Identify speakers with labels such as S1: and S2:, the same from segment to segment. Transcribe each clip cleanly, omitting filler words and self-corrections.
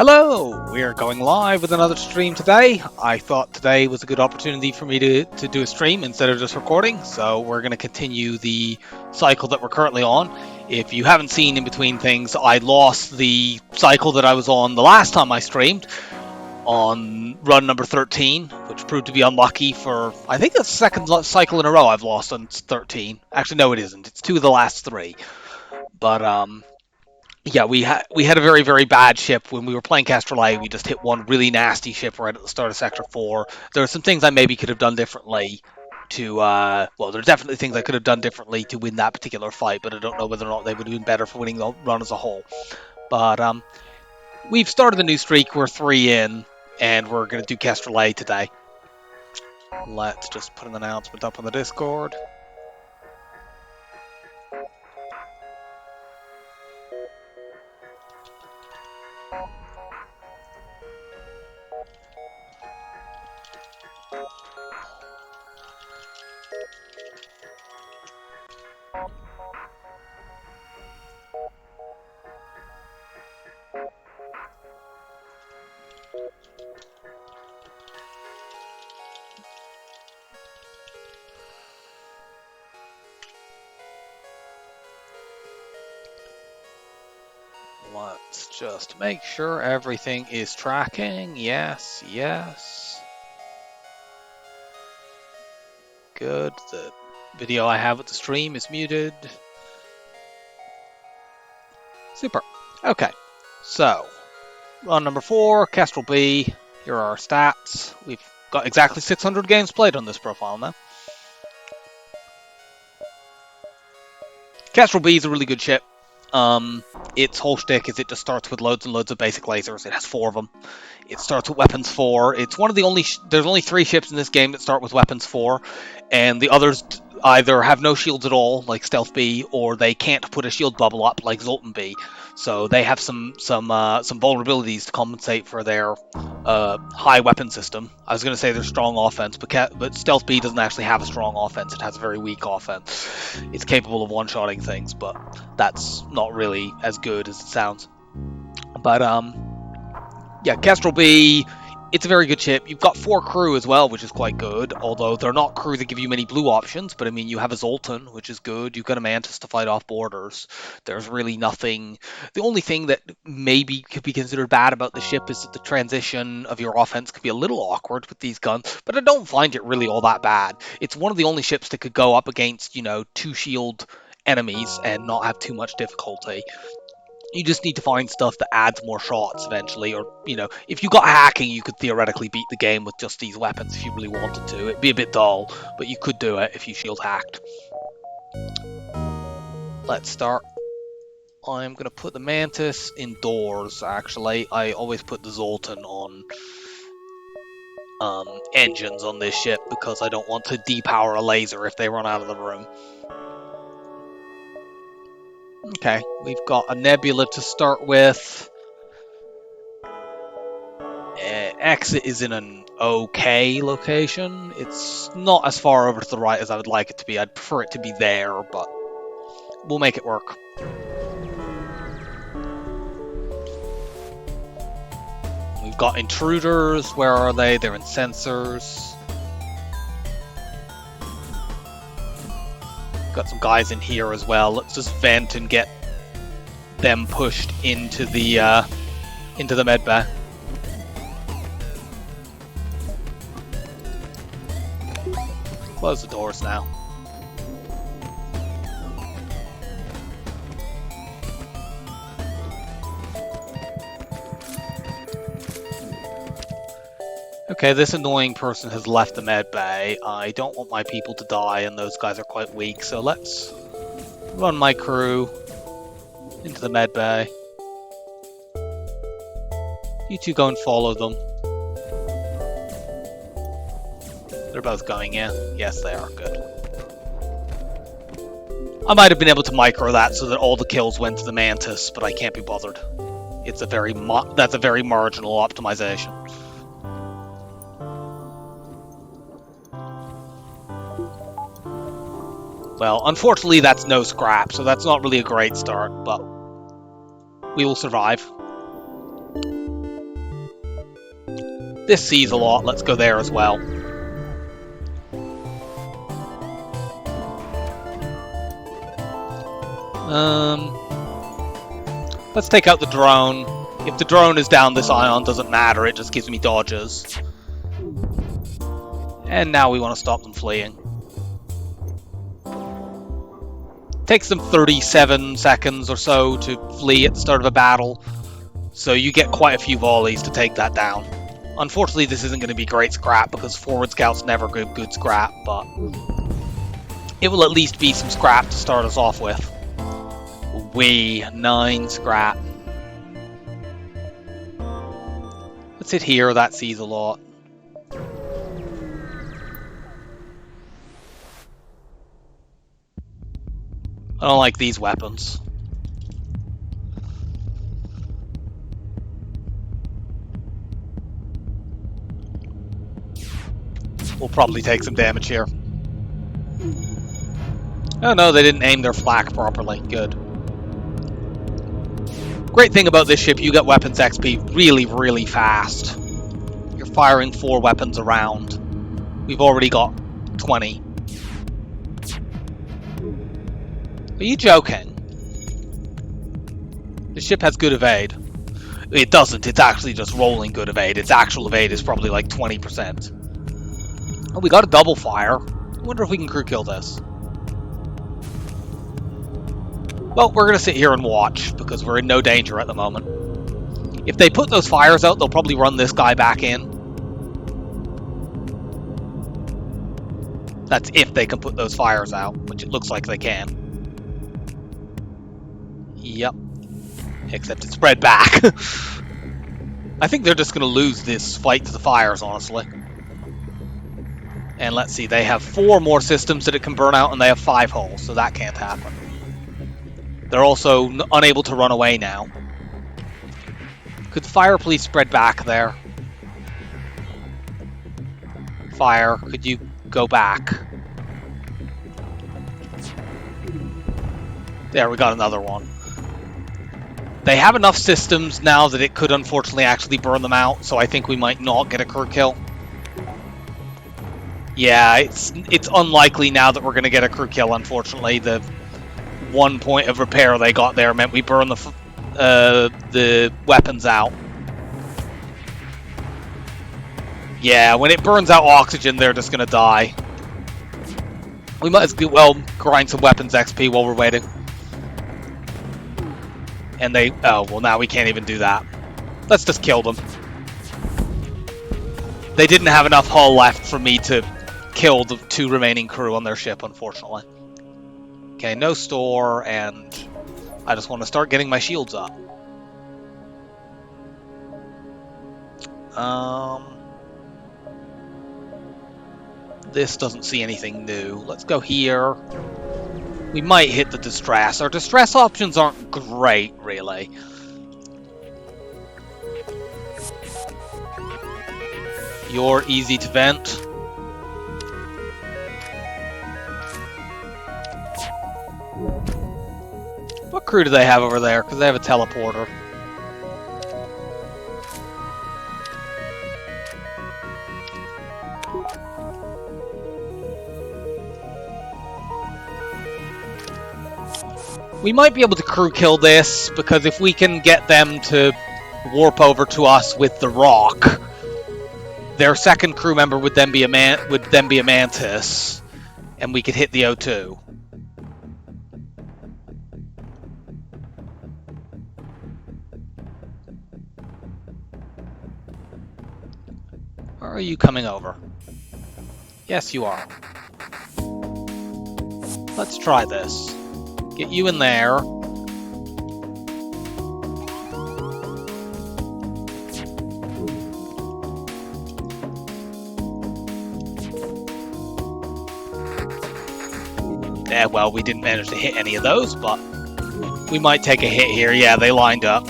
S1: Hello! We are going live with another stream today. I thought today was a good opportunity for me to do a stream instead of just recording, so we're going to continue the cycle that we're currently on. If you haven't seen in between things, I lost the cycle that I was on the last time I streamed on run number 13, which proved to be unlucky for, I think that's the second cycle in a row I've lost on 13. Actually, no, it isn't. It's 2 of the last 3. But, yeah, we had a very, very bad ship when we were playing Kestrel A. We just hit one really nasty ship right at the start of Sector 4. There are some things I maybe could have done differently to, well, there's definitely things I could have done differently to win that particular fight, but I don't know whether or not they would have been better for winning the run as a whole. But we've started a new streak. We're 3 in, and we're going to do Kestrel A today. Let's just put an announcement up on the Discord. Let's just make sure everything is tracking. Yes, yes. Good. The video I have at the stream is muted. Super. Okay. So, run number 4, Kestrel B. Here are our stats. We've got exactly 600 games played on this profile now. Kestrel B is a really good ship. Its whole shtick is it just starts with loads and loads of basic lasers. It has 4 of them. It starts with weapons 4. It's one of the only... there's only 3 ships in this game that start with weapons 4, and the others either have no shields at all, like Stealth B, or they can't put a shield bubble up, like Zoltan B. So they have some vulnerabilities to compensate for their high weapon system. I was going to say they're strong offense, but Stealth B doesn't actually have a strong offense. It has a very weak offense. It's capable of one-shotting things, but that's not really as good as it sounds. But yeah, Kestrel B, it's a very good ship. You've got 4 crew as well, which is quite good, although they're not crew that give you many blue options, but I mean, you have a Zoltan, which is good. You've got a Mantis to fight off borders. There's really nothing... The only thing that maybe could be considered bad about the ship is that the transition of your offense could be a little awkward with these guns, but I don't find it really all that bad. It's one of the only ships that could go up against, 2 shield enemies and not have too much difficulty. You just need to find stuff that adds more shots eventually, or, if you got hacking, you could theoretically beat the game with just these weapons if you really wanted to. It'd be a bit dull, but you could do it if you shield hacked. Let's start. I'm going to put the Mantis indoors, actually. I always put the Zoltan on engines on this ship because I don't want to depower a laser if they run out of the room. Okay, we've got a nebula to start with. Exit is in an okay location. It's not as far over to the right as I would like it to be. I'd prefer it to be there, but we'll make it work. We've got intruders. Where are they? They're in sensors. Got some guys in here as well. Let's just vent and get them pushed into the med bay. Close the doors now. Okay, this annoying person has left the med bay. I don't want my people to die, and those guys are quite weak, so let's run my crew into the med bay. You two go and follow them. They're both going in. Yes, they are. Good. I might have been able to micro that so that all the kills went to the Mantis, but I can't be bothered. It's a that's a very marginal optimization. Well, unfortunately that's no scrap, so that's not really a great start, but we will survive. This sees a lot. Let's go there as well. Let's take out the drone. If the drone is down, this ion doesn't matter. It just gives me dodges. And now we want to stop them fleeing. Takes them 37 seconds or so to flee at the start of a battle. So you get quite a few volleys to take that down. Unfortunately, this isn't going to be great scrap because forward scout's never good scrap, but it will at least be some scrap to start us off with. 9 scrap. Let's hit here, that sees a lot. I don't like these weapons. We'll probably take some damage here. Oh no, they didn't aim their flak properly. Good. Great thing about this ship, you get weapons XP really, really fast. You're firing 4 weapons around. We've already got 20. Are you joking? The ship has good evade. It doesn't, it's actually just rolling good evade. Its actual evade is probably like 20%. Oh, we got a double fire. I wonder if we can crew kill this. Well, we're going to sit here and watch, because we're in no danger at the moment. If they put those fires out, they'll probably run this guy back in. That's if they can put those fires out, which it looks like they can. Yep. Except it's spread back. I think they're just going to lose this fight to the fires, honestly. And let's see, they have 4 more systems that it can burn out, and they have 5 hulls, so that can't happen. They're also unable to run away now. Could the fire please spread back there? Fire, could you go back? There, we got another one. They have enough systems now that it could unfortunately actually burn them out, so I think we might not get a crew kill. Yeah, it's unlikely now that we're going to get a crew kill, unfortunately. The 1 point of repair they got there meant we burn the weapons out. Yeah, when it burns out oxygen, they're just going to die. We might as well grind some weapons XP while we're waiting. And they... Oh, well, now we can't even do that. Let's just kill them. They didn't have enough hull left for me to kill the 2 remaining crew on their ship, unfortunately. Okay, no store, and I just want to start getting my shields up. This doesn't see anything new. Let's go here. We might hit the distress. Our distress options aren't great, really. You're easy to vent. What crew do they have over there? Because they have a teleporter. We might be able to crew kill this, because if we can get them to warp over to us with the rock, their second crew member would then be a mantis, and we could hit the O2. Or are you coming over? Yes, you are. Let's try this. Get you in there. Yeah, well, we didn't manage to hit any of those, but we might take a hit here. Yeah, they lined up.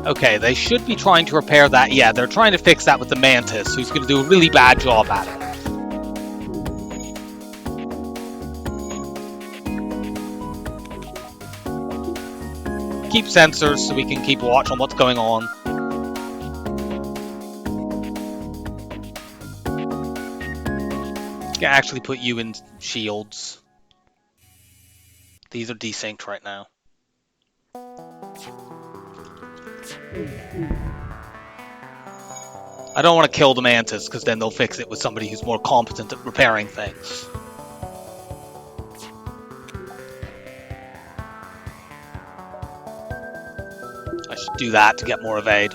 S1: Okay, they should be trying to repair that. Yeah, they're trying to fix that with the Mantis, who's going to do a really bad job at it. Keep sensors so we can keep watch on what's going on. Can actually put you in shields. These are desynced right now. I don't want to kill the Mantis, because then they'll fix it with somebody who's more competent at repairing things. I should do that to get more evade.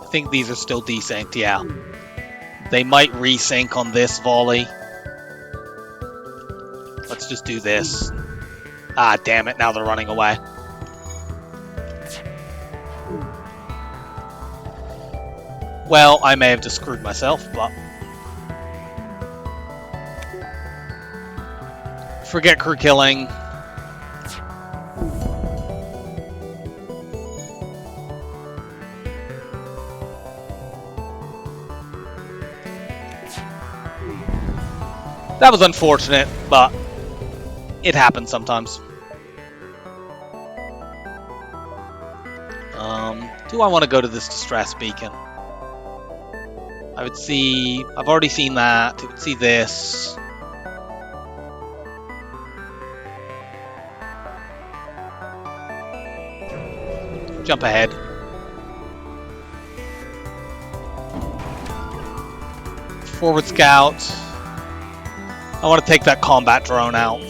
S1: I think these are still desynced, yeah. They might resync on this volley. Let's just do this. Ah, damn it, now they're running away. Well, I may have just screwed myself, but... Forget crew killing. That was unfortunate, but it happens sometimes. Do I want to go to this distress beacon? I would see... I've already seen that. I would see this. Jump ahead. Forward scout. I want to take that combat drone out.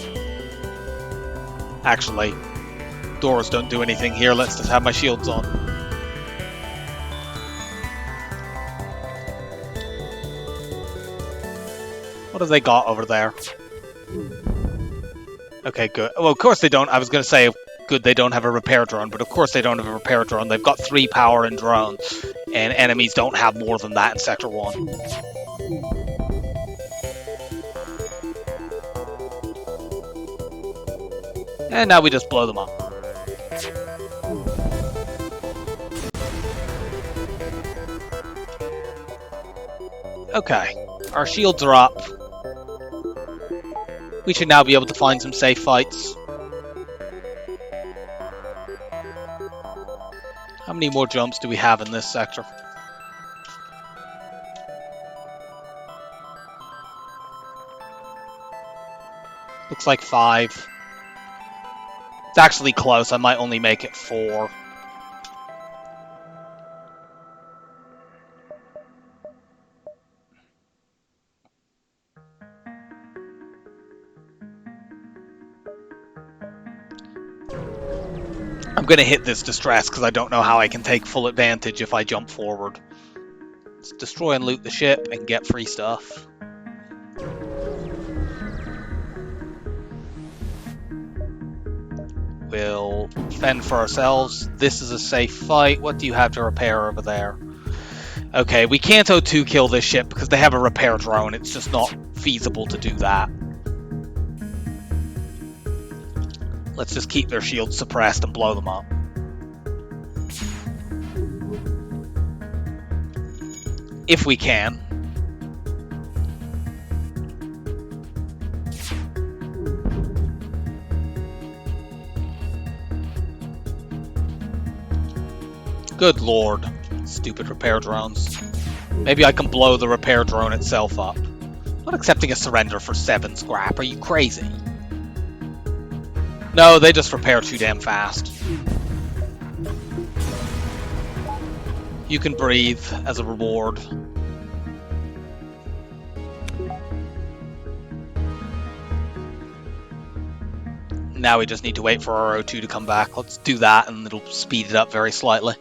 S1: Actually, doors don't do anything here. Let's just have my shields on. What have they got over there? Okay, good. Well, of course they don't. I was going to say, good, they don't have a repair drone, but of course they don't have a repair drone. They've got 3 power in drones, and enemies don't have more than that in Sector 1. And now we just blow them up. Okay, our shields are up. We should now be able to find some safe fights. How many more jumps do we have in this sector? Looks like 5. It's actually close. I might only make it 4. I'm going to hit this distress because I don't know how I can take full advantage if I jump forward. Let's destroy and loot the ship and get free stuff. We'll fend for ourselves. This is a safe fight. What do you have to repair over there? Okay, we can't O2 kill this ship because they have a repair drone. It's just not feasible to do that. Let's just keep their shields suppressed and blow them up. If we can. Good lord. Stupid repair drones. Maybe I can blow the repair drone itself up. I'm not accepting a surrender for 7 scrap. Are you crazy? No, they just repair too damn fast. You can breathe as a reward. Now we just need to wait for our O2 to come back. Let's do that and it'll speed it up very slightly.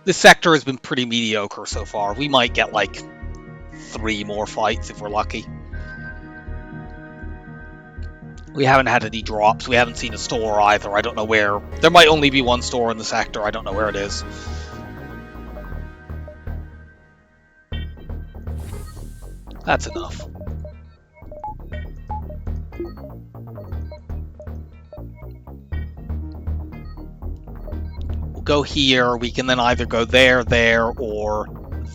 S1: This sector has been pretty mediocre so far. We might get like 3 more fights if we're lucky. We haven't had any drops. We haven't seen a store either. I don't know where. There might only be 1 store in the sector. I don't know where it is. That's enough. We'll go here. We can then either go there, there, or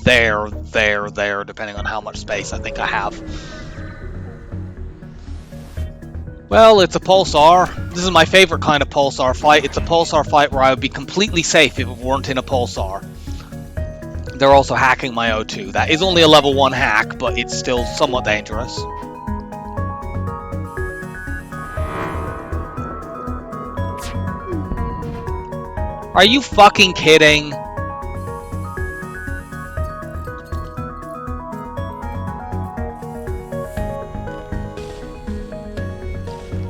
S1: there, there, there, depending on how much space I think I have. Well, it's a pulsar. This is my favorite kind of pulsar fight. It's a pulsar fight where I would be completely safe if it weren't in a pulsar. They're also hacking my O2. That is only a level 1 hack, but it's still somewhat dangerous. Are you fucking kidding?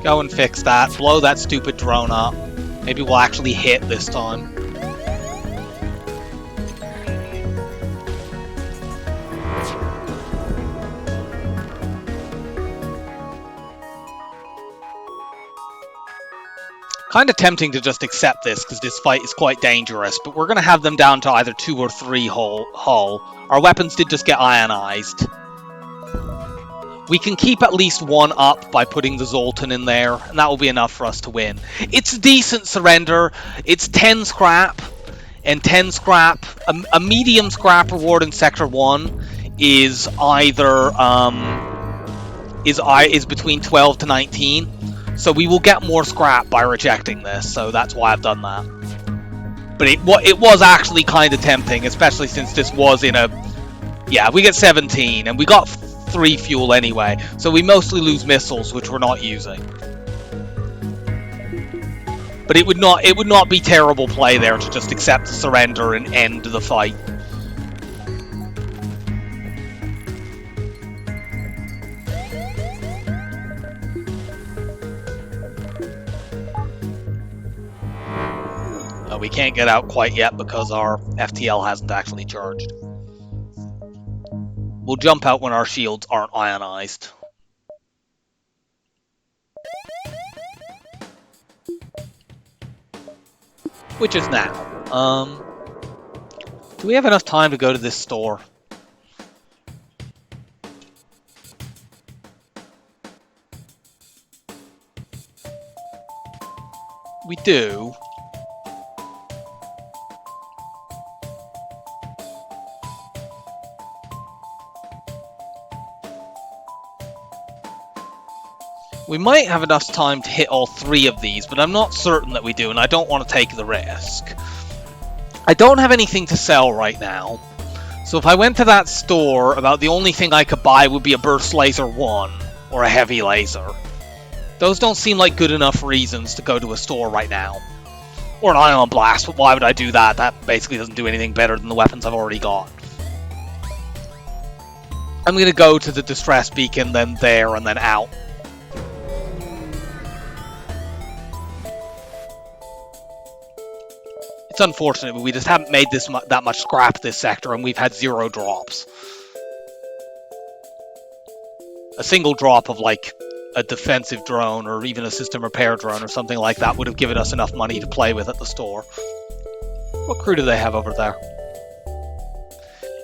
S1: Go and fix that. Blow that stupid drone up. Maybe we'll actually hit this time. Kind of tempting to just accept this because this fight is quite dangerous, but we're going to have them down to either 2 or 3 hull. Our weapons did just get ionized. We can keep at least 1 up by putting the Zoltan in there, and that will be enough for us to win. It's a decent surrender. It's 10 scrap, and 10 scrap. A medium scrap reward in Sector 1 is either is between 12 to 19. So we will get more scrap by rejecting this, so that's why I've done that. But it was actually kind of tempting, especially since this was in a... Yeah, we get 17, and we got 3 fuel anyway, so we mostly lose missiles, which we're not using. But it would not be terrible play there to just accept the surrender and end the fight. We can't get out quite yet because our FTL hasn't actually charged. We'll jump out when our shields aren't ionized. Which is now. Do we have enough time to go to this store? We do. We might have enough time to hit all 3 of these, but I'm not certain that we do, and I don't want to take the risk. I don't have anything to sell right now, so if I went to that store, about the only thing I could buy would be a Burst Laser 1, or a Heavy Laser. Those don't seem like good enough reasons to go to a store right now. Or an Ion Blast, but why would I do that? That basically doesn't do anything better than the weapons I've already got. I'm going to go to the Distress Beacon, then there, and then out. It's unfortunate, but we just haven't made that much scrap this sector, and we've had 0 drops. A single drop of, like, a defensive drone, or even a system repair drone, or something like that would have given us enough money to play with at the store. What crew do they have over there?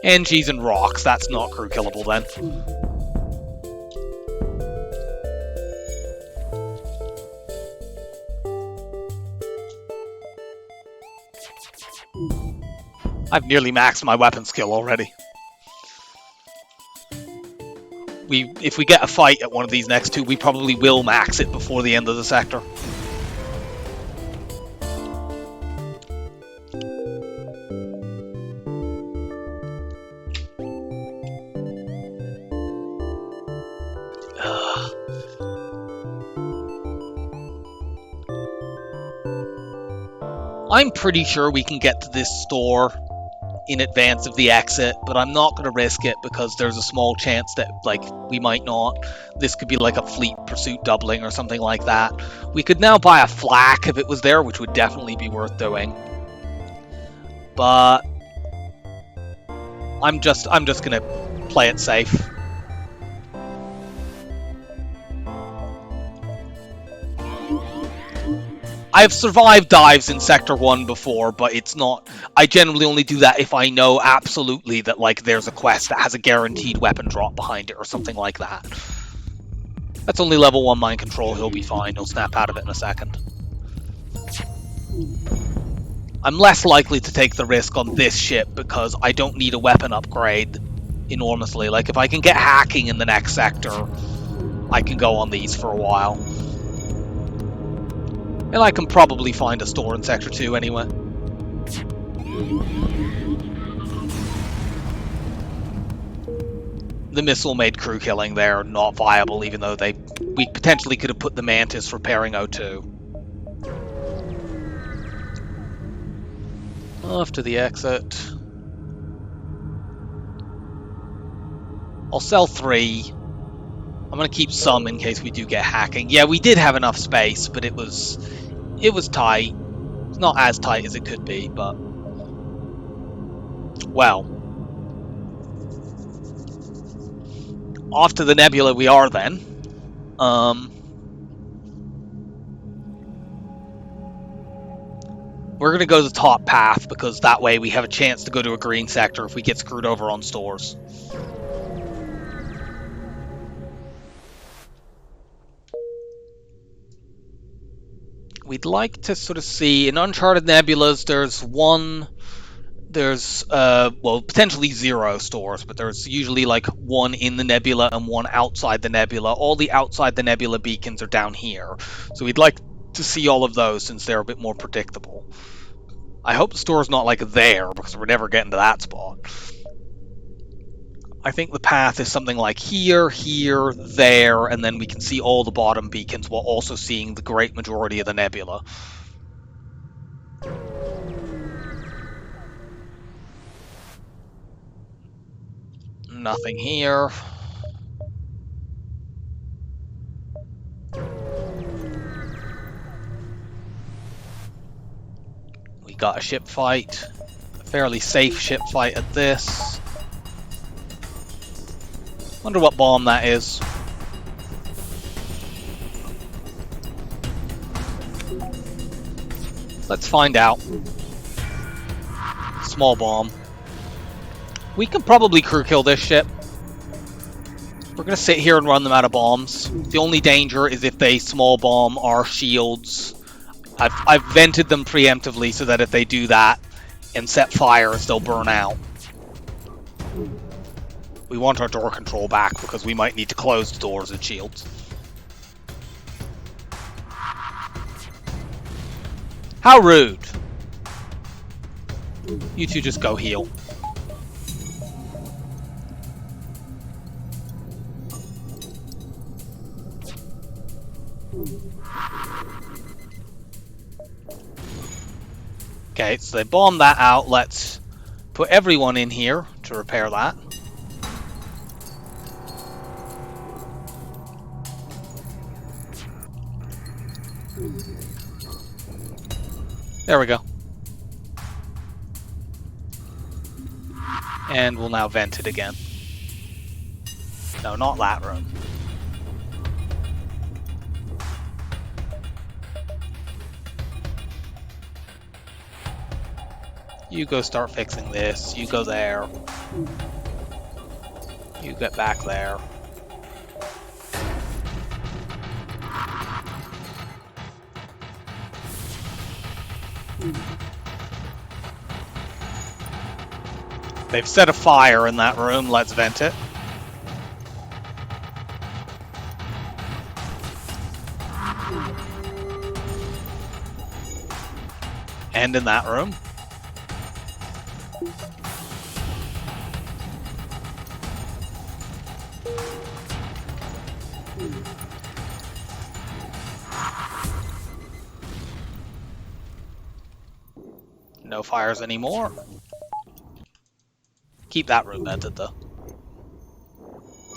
S1: NGs and rocks. That's not crew killable, then. I've nearly maxed my weapon skill already. If we get a fight at one of these next 2, we probably will max it before the end of the sector. I'm pretty sure we can get to this store in advance of the exit, but I'm not going to risk it because there's a small chance that, like, we might not. This could be like a fleet pursuit doubling or something like that. We could now buy a flak if it was there, which would definitely be worth doing. But I'm just going to play it safe. I've survived dives in Sector 1 before, but it's not... I generally only do that if I know absolutely that, like, there's a quest that has a guaranteed weapon drop behind it or something like that. That's only level 1 mind control. He'll be fine. He'll snap out of it in a second. I'm less likely to take the risk on this ship because I don't need a weapon upgrade enormously. Like, if I can get hacking in the next sector, I can go on these for a while. And I can probably find a store in Sector 2 anyway. The missile made crew killing there not viable, even though we potentially could have put the Mantis repairing O2. Off to the exit. I'll sell 3. I'm going to keep some in case we do get hacking. Yeah, we did have enough space, but it was tight. It's not as tight as it could be, but... Well. Off to the nebula we are then. We're going to go the top path, because that way we have a chance to go to a green sector if we get screwed over on stores. We'd like to sort of see, in uncharted nebulas, there's well, potentially 0 stores, but there's usually like 1 in the nebula and 1 outside the nebula. All the outside the nebula beacons are down here, so we'd like to see all of those since they're a bit more predictable. I hope the store's not like there, because we're never getting to that spot. I think the path is something like here, here, there, and then we can see all the bottom beacons while also seeing the great majority of the nebula. Nothing here. We got a ship fight. A fairly safe ship fight at this. Wonder what bomb that is. Let's find out. Small bomb. We can probably crew kill this ship. We're going to sit here and run them out of bombs. The only danger is if they small bomb our shields. I've vented them preemptively so that if they do that and set fires, they'll burn out. We want our door control back because we might need to close the doors and shields. How rude. You two just go heal. Okay, so they bombed that out. Let's put everyone in here to repair that. There we go. And we'll now vent it again. No, not that room. You go start fixing this. You go there. You get back there. They've set a fire in that room. Let's vent it. And in that room. No fires anymore. Keep that room vented though.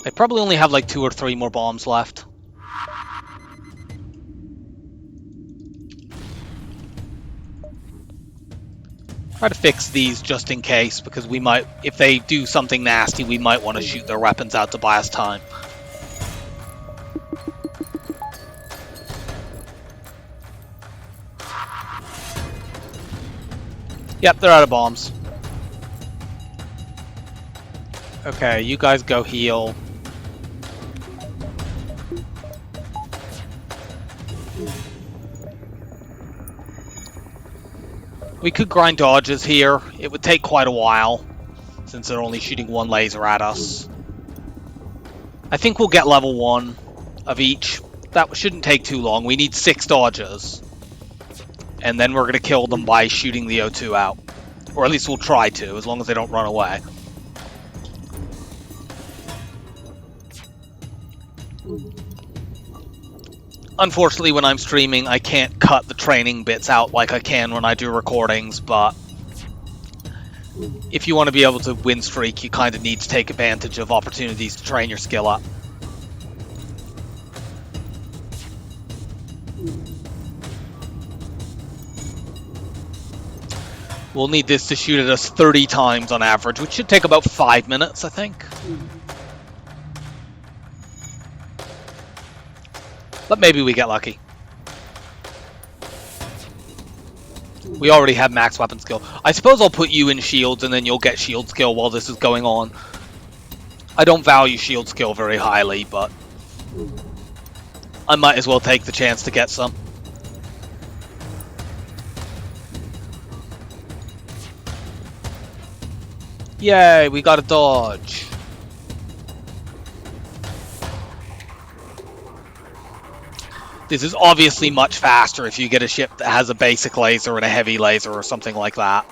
S1: They probably only have like 2 or 3 more bombs left. Try to fix these just in case, because we might, if they do something nasty, we might want to shoot their weapons out to buy us time. Yep, they're out of bombs. Okay, you guys go heal. We could grind dodges here. It would take quite a while, since they're only shooting 1 laser at us. I think we'll get level 1 of each. That shouldn't take too long. We need 6 dodges. And then we're going to kill them by shooting the O2 out. Or at least we'll try to, as long as they don't run away. Unfortunately, when I'm streaming, I can't cut the training bits out like I can when I do recordings, but if you want to be able to win streak, you kind of need to take advantage of opportunities to train your skill up. We'll need this to shoot at us 30 times on average, which should take about 5 minutes, I think. But maybe we get lucky. We already have max weapon skill. I suppose I'll put you in shields and then you'll get shield skill while this is going on. I don't value shield skill very highly, but I might as well take the chance to get some. Yay, we got a dodge. This is obviously much faster if you get a ship that has a basic laser and a heavy laser or something like that.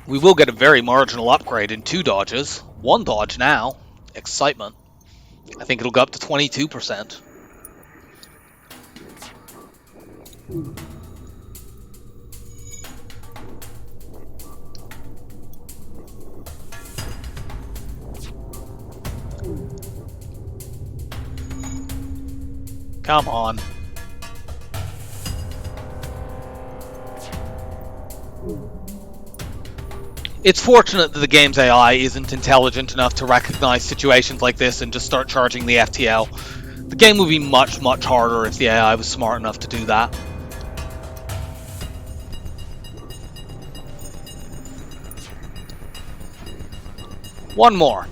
S1: We will get a very marginal upgrade in 2 dodges. 1 dodge now. Excitement. I think it'll go up to 22%. Come on. It's fortunate that the game's AI isn't intelligent enough to recognize situations like this and just start charging the FTL. The game would be much, much harder if the AI was smart enough to do that. One more.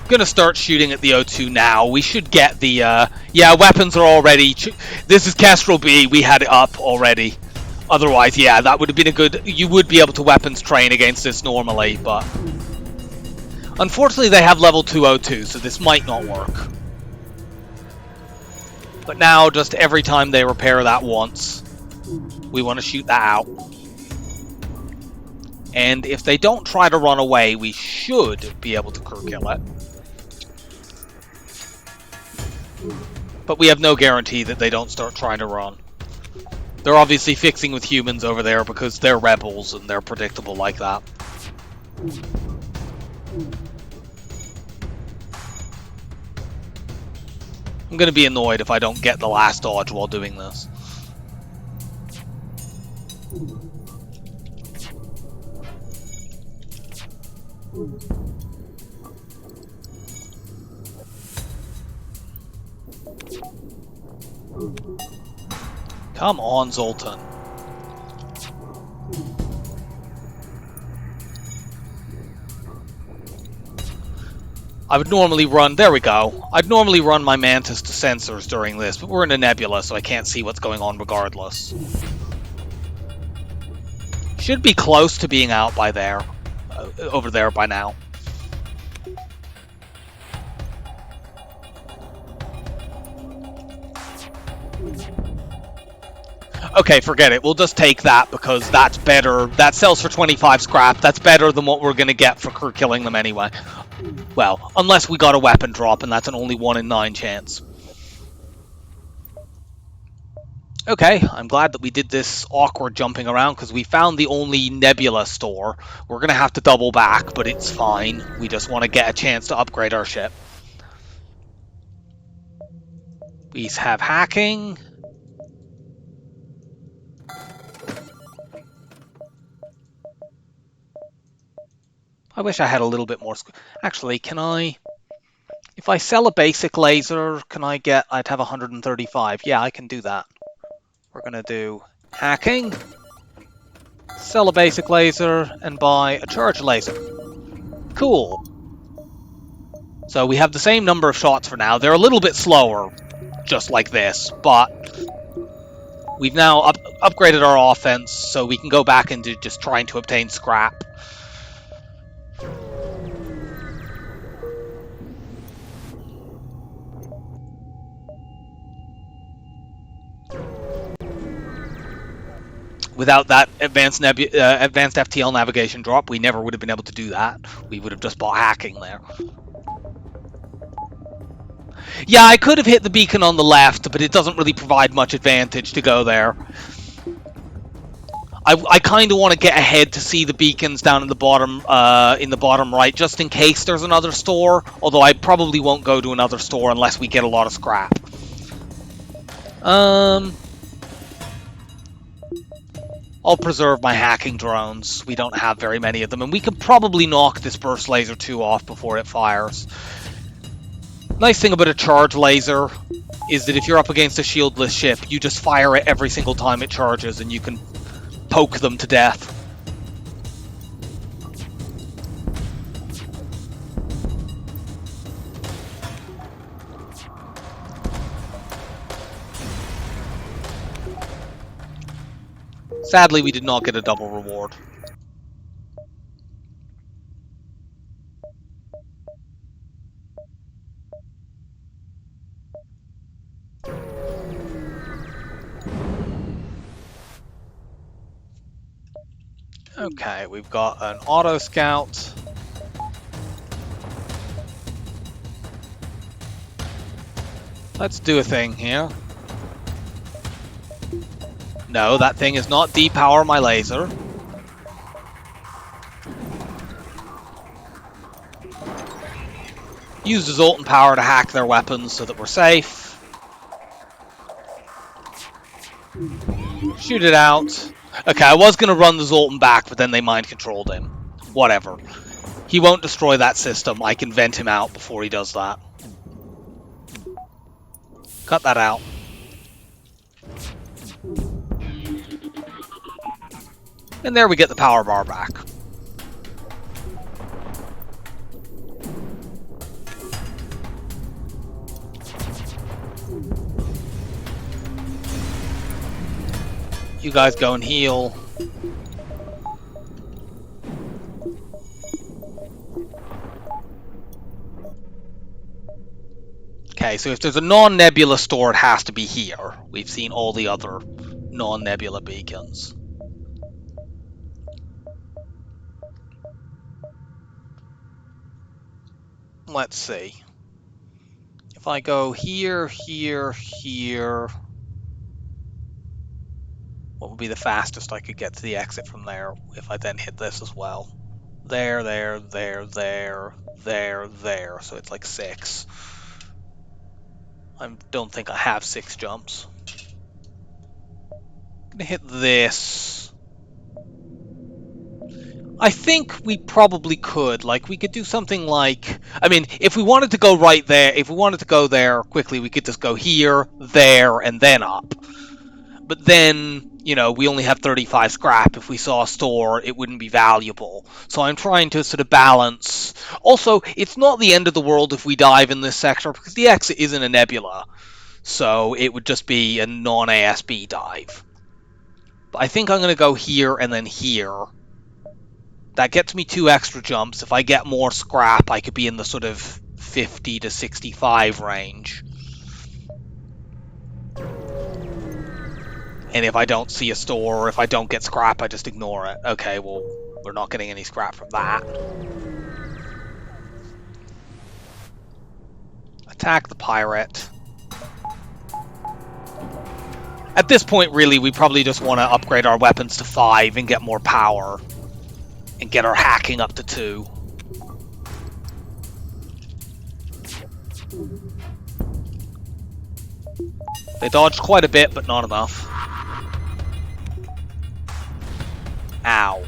S1: Gonna start shooting at the O2 now. We should get the yeah, weapons are already this is Kestrel B. We had it up already. Otherwise, yeah, that would have been a good, you would be able to weapons train against this normally, but unfortunately they have level 2 O2, so this might not work. But now, just every time they repair that once, we want to shoot that out. And if they don't try to run away, we should be able to crew kill it. But we have no guarantee that they don't start trying to run. They're obviously fixing with humans over there because they're rebels and they're predictable like that. I'm going to be annoyed if I don't get the last dodge while doing this. Come on, Zoltan. I would normally run, there we go. I'd normally run my Mantis to sensors during this, but we're in a nebula, so I can't see what's going on regardless. Should be close to being out by there, over there by now. Okay, forget it. We'll just take that because that's better. That sells for 25 scrap. That's better than what we're going to get for crew killing them anyway. Well, unless we got a weapon drop, and that's an only 1 in 9 chance. Okay, I'm glad that we did this awkward jumping around because we found the only nebula store. We're going to have to double back, but it's fine. We just want to get a chance to upgrade our ship. We have hacking. I wish I had a little bit more. Actually, can I? If I sell a basic laser, can I get? I'd have 135. Yeah, I can do that. We're going to do hacking, sell a basic laser, and buy a charge laser. Cool. So we have the same number of shots for now. They're a little bit slower, just like this, but we've now upgraded our offense, so we can go back into just trying to obtain scrap. Without that advanced FTL navigation drop, we never would have been able to do that. We would have just bought hacking there. Yeah, I could have hit the beacon on the left, but it doesn't really provide much advantage to go there. I kind of want to get ahead to see the beacons down in the bottom right, just in case there's another store. Although I probably won't go to another store unless we get a lot of scrap. I'll preserve my hacking drones. We don't have very many of them, and we can probably knock this burst laser 2 off before it fires. Nice thing about a charge laser is that if you're up against a shieldless ship, you just fire it every single time it charges, and you can poke them to death. Sadly, we did not get a double reward. Okay, we've got an auto scout. Let's do a thing here. No, that thing is not depower my laser. Use the Zoltan power to hack their weapons so that we're safe. Shoot it out. Okay, I was going to run the Zoltan back, but then they mind-controlled him. Whatever. He won't destroy that system. I can vent him out before he does that. Cut that out. And there we get the power bar back. You guys go and heal. Okay, so if there's a non-nebula store, it has to be here. We've seen all the other non-nebula beacons. Let's see. If I go here, here, here, what would be the fastest I could get to the exit from there if I then hit this as well? There, there, there, there, there, there. So it's like 6. I don't think I have 6 jumps. I'm gonna hit this. I think we probably could. Like, we could do something like... I mean, if we wanted to go right there, if we wanted to go there quickly, we could just go here, there, and then up. But then, you know, we only have 35 scrap. If we saw a store, it wouldn't be valuable. So I'm trying to sort of balance. Also, it's not the end of the world if we dive in this sector, because the exit isn't a nebula. So it would just be a non-ASB dive. But I think I'm going to go here and then here. That gets me 2 extra jumps. If I get more scrap, I could be in the sort of 50 to 65 range. And if I don't see a store, or if I don't get scrap, I just ignore it. Okay, well, we're not getting any scrap from that. Attack the pirate. At this point, really, we probably just want to upgrade our weapons to 5 and get more power. And get our hacking up to 2. They dodged quite a bit, but not enough. Ow.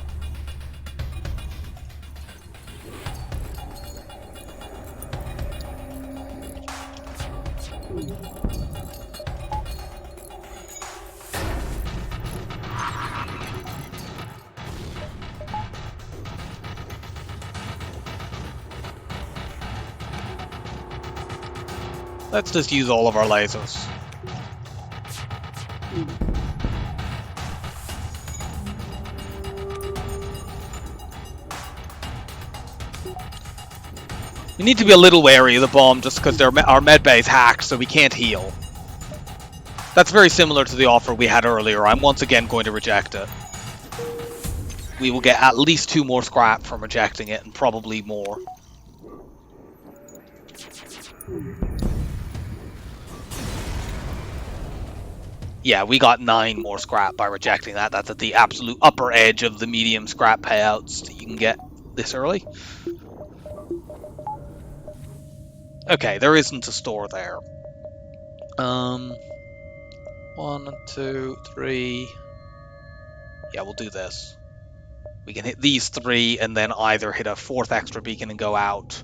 S1: Let's just use all of our lasers. We need to be a little wary of the bomb just because our medbay's hacked, so we can't heal. That's very similar to the offer we had earlier. I'm once again going to reject it. We will get at least 2 more scrap from rejecting it, and probably more. Yeah, we got 9 more scrap by rejecting that. That's at the absolute upper edge of the medium scrap payouts that you can get this early. Okay, there isn't a store there. 1, 2, 3. Yeah, we'll do this. We can hit these 3 and then either hit a 4th extra beacon and go out,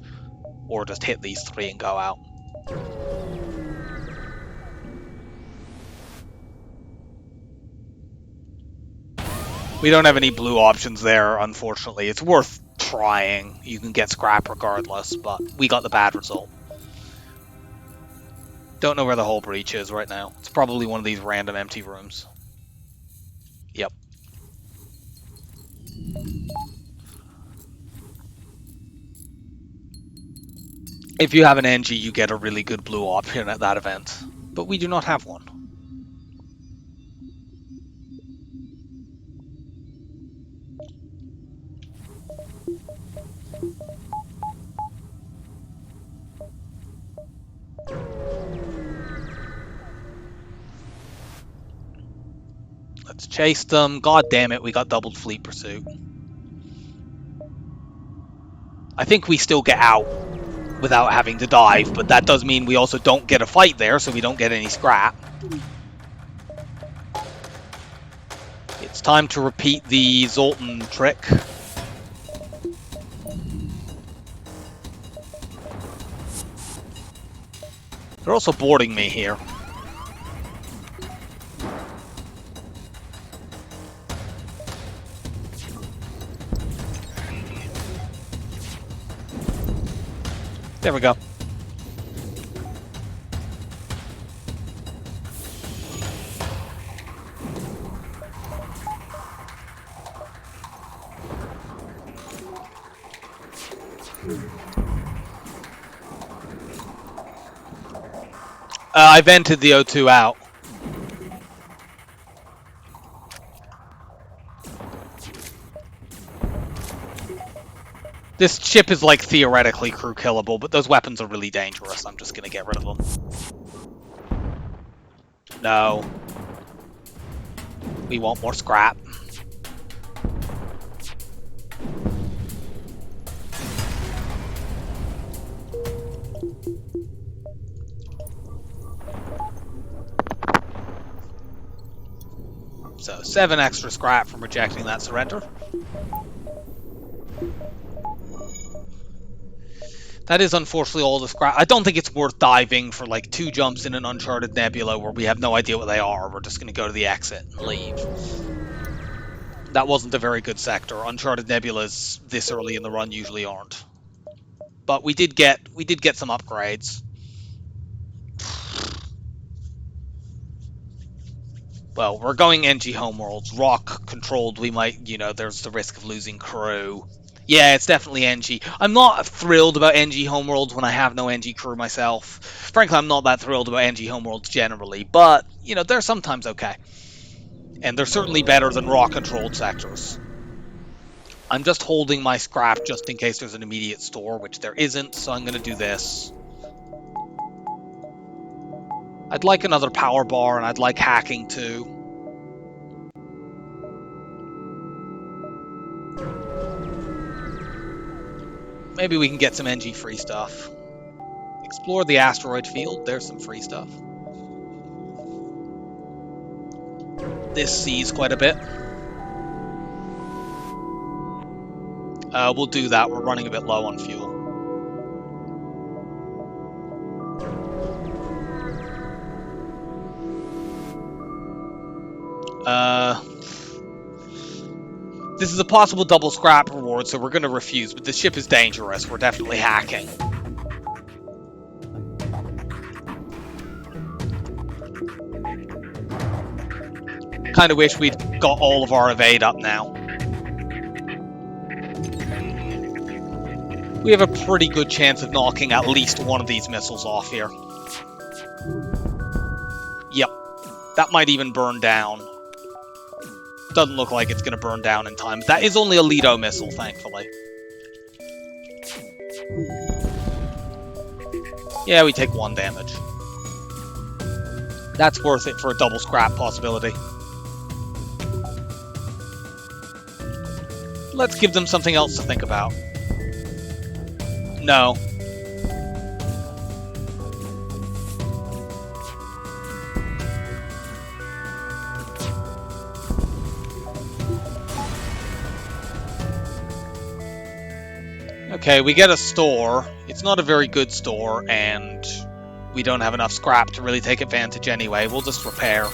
S1: or just hit these 3 and go out. We don't have any blue options there, unfortunately. It's worth trying. You can get scrap regardless, but we got the bad result. Don't know where the whole breach is right now. It's probably one of these random empty rooms. Yep. If you have an NG, you get a really good blue option at that event. But we do not have one. Let's chase them. God damn it, we got doubled fleet pursuit. I think we still get out without having to dive, but that does mean we also don't get a fight there, so we don't get any scrap. It's time to repeat the Zoltan trick. They're also boarding me here. There we go. I vented the O2 out. This ship is like theoretically crew killable, but those weapons are really dangerous. I'm just gonna get rid of them. No. We want more scrap. So 7 extra scrap from rejecting that surrender. That is unfortunately all the scrap. I don't think it's worth diving for like 2 jumps in an uncharted nebula where we have no idea what they are. We're just going to go to the exit and leave. That wasn't a very good sector. Uncharted nebulas this early in the run usually aren't. But we did get some upgrades. Well, we're going NG homeworlds. Rock controlled, we might, you know, there's the risk of losing crew. Yeah, it's definitely NG. I'm not thrilled about NG homeworlds when I have no NG crew myself. Frankly, I'm not that thrilled about NG homeworlds generally, but, you know, they're sometimes okay. And they're certainly better than rock-controlled sectors. I'm just holding my scrap just in case there's an immediate store, which there isn't, so I'm going to do this. I'd like another power bar, and I'd like hacking too. Maybe we can get some NG free stuff. Explore the asteroid field. There's some free stuff. This sees quite a bit. We'll do that. We're running a bit low on fuel. This is a possible double scrap reward, so we're going to refuse, but this ship is dangerous. We're definitely hacking. kind of wish we'd got all of our evade up now. We have a pretty good chance of knocking at least one of these missiles off here. Yep. That might even burn down. Doesn't look like it's going to burn down in time. That is only a Lido missile, thankfully. Yeah, we take 1 damage. That's worth it for a double scrap possibility. Let's give them something else to think about. No. Okay, we get a store. It's not a very good store, and we don't have enough scrap to really take advantage anyway. We'll just repair.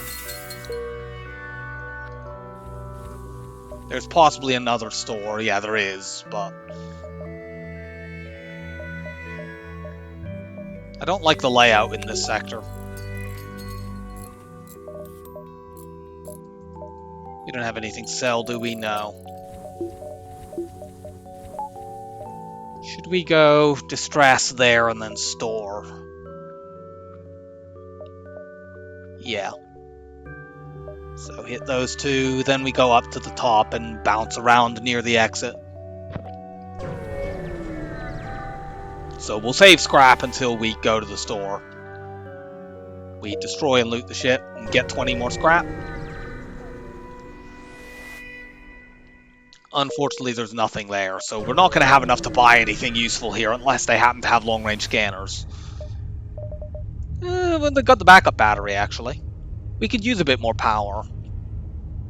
S1: There's possibly another store. Yeah, there is, but I don't like the layout in this sector. We don't have anything to sell, do we? No. Should we go distress there and then store? Yeah. So hit those 2, then we go up to the top and bounce around near the exit. So we'll save scrap until we go to the store. We destroy and loot the ship and get 20 more scrap. Unfortunately, there's nothing there, so we're not going to have enough to buy anything useful here unless they happen to have long-range scanners. Well, they've got the backup battery, actually. We could use a bit more power.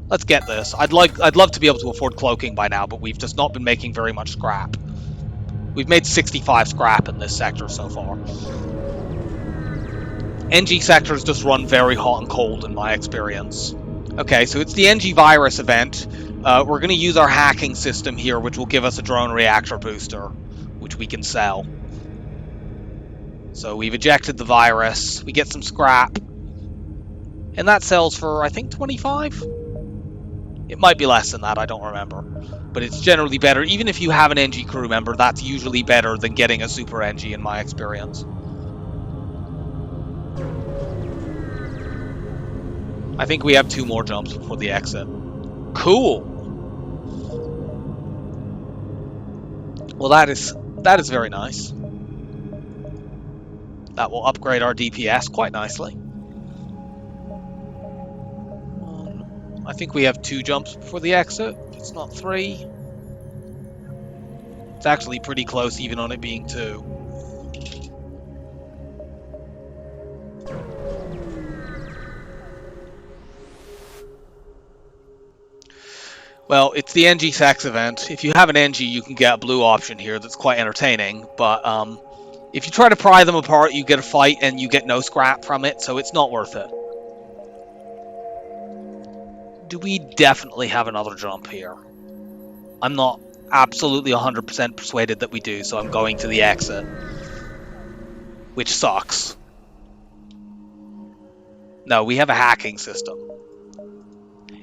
S1: Let's get this. I'd love to be able to afford cloaking by now, but we've just not been making very much scrap. We've made 65 scrap in this sector so far. NG sectors just run very hot and cold in my experience. Okay, so it's the NG virus event. We're going to use our hacking system here, which will give us a drone reactor booster, which we can sell. So we've ejected the virus. We get some scrap. And that sells for, I think, 25? It might be less than that, I don't remember. But it's generally better. Even if you have an NG crew member, that's usually better than getting a super NG in my experience. I think we have 2 more jumps before the exit. Cool! Well, that is very nice. That will upgrade our DPS quite nicely. I think we have 2 jumps before the exit. It's not 3. It's actually pretty close, even on it being 2. Well, it's the NG Sax event. If you have an NG, you can get a blue option here that's quite entertaining, but if you try to pry them apart, you get a fight and you get no scrap from it, so it's not worth it. Do we definitely have another jump here? I'm not absolutely 100% persuaded that we do, so I'm going to the exit. Which sucks. No, we have a hacking system.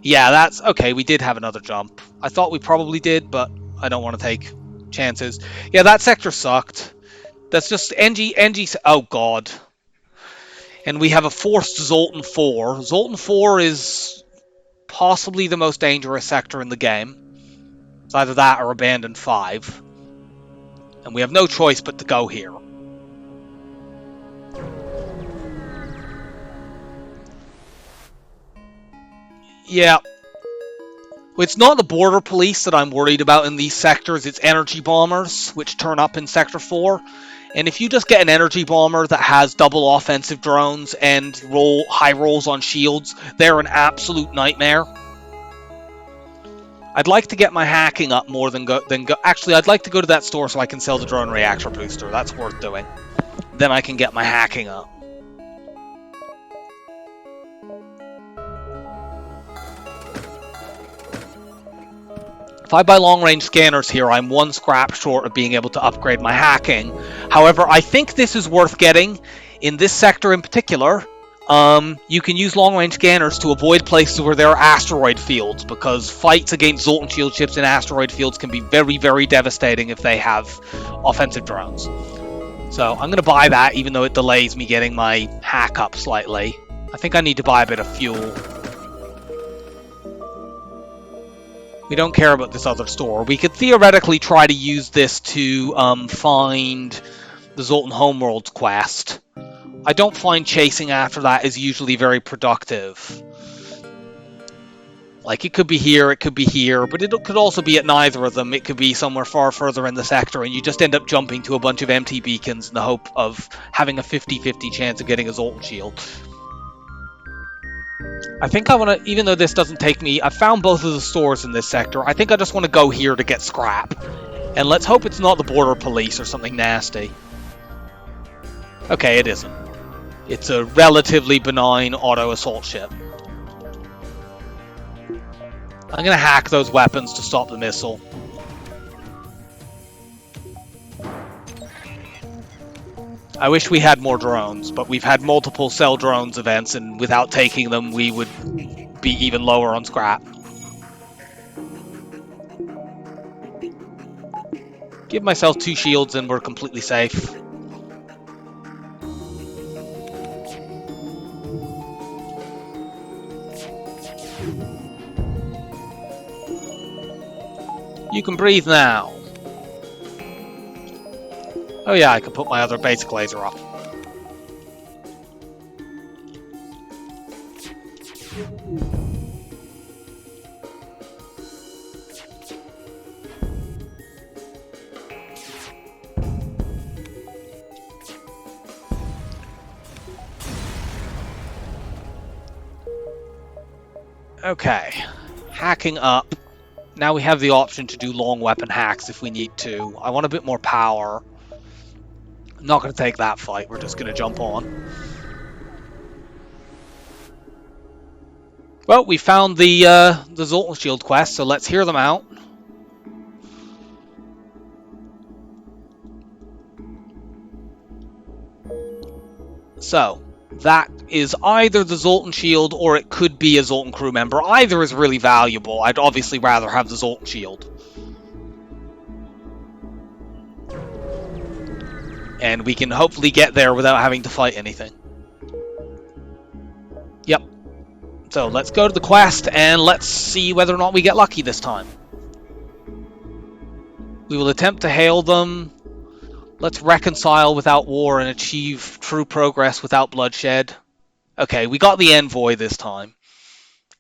S1: Yeah, that's... Okay, we did have another jump. I thought we probably did, but I don't want to take chances. Yeah, that sector sucked. That's just NG... Oh, God. And we have a forced Zoltan 4. Zoltan 4 is possibly the most dangerous sector in the game. It's either that or Abandoned 5. And we have no choice but to go here. Yeah. It's not the border police that I'm worried about in these sectors, it's energy bombers, which turn up in Sector 4. And if you just get an energy bomber that has double offensive drones and high rolls on shields, they're an absolute nightmare. I'd like to get my hacking up more than go... Actually, I'd like to go to that store so I can sell the drone reactor booster. That's worth doing. Then I can get my hacking up. If I buy long-range scanners here, I'm 1 scrap short of being able to upgrade my hacking. However, I think this is worth getting in this sector in particular, You can use long-range scanners to avoid places where there are asteroid fields, because fights against Zoltan shield ships in asteroid fields can be very, very devastating if they have offensive drones. So I'm going to buy that, even though it delays me getting my hack up slightly. I think I need to buy a bit of fuel. We don't care about this other store. We could theoretically try to use this to find the Zoltan Homeworlds quest. I don't find chasing after that is usually very productive. Like, it could be here, but it could also be at neither of them. It could be somewhere far further in the sector, and you just end up jumping to a bunch of empty beacons in the hope of having a 50-50 chance of getting a Zoltan shield. I think I want to, even though this doesn't take me, I found both of the stores in this sector. I think I just want to go here to get scrap. And let's hope it's not the border police or something nasty. Okay, it isn't. It's a relatively benign auto assault ship. I'm going to hack those weapons to stop the missile. I wish we had more drones, but we've had multiple sell drones events, and without taking them, we would be even lower on scrap. Give myself 2 shields and we're completely safe. You can breathe now. Oh yeah, I can put my other basic laser up. Okay, hacking up. Now we have the option to do long weapon hacks if we need to. I want a bit more power. I'm not going to take that fight, we're just going to jump on. Well, we found the Zoltan Shield quest, so let's hear them out. So, that is either the Zoltan Shield or it could be a Zoltan crew member. Either is really valuable. I'd obviously rather have the Zoltan Shield. And we can hopefully get there without having to fight anything. Yep. So let's go to the quest and let's see whether or not we get lucky this time. We will attempt to hail them. Let's reconcile without war and achieve true progress without bloodshed. Okay, we got the envoy this time.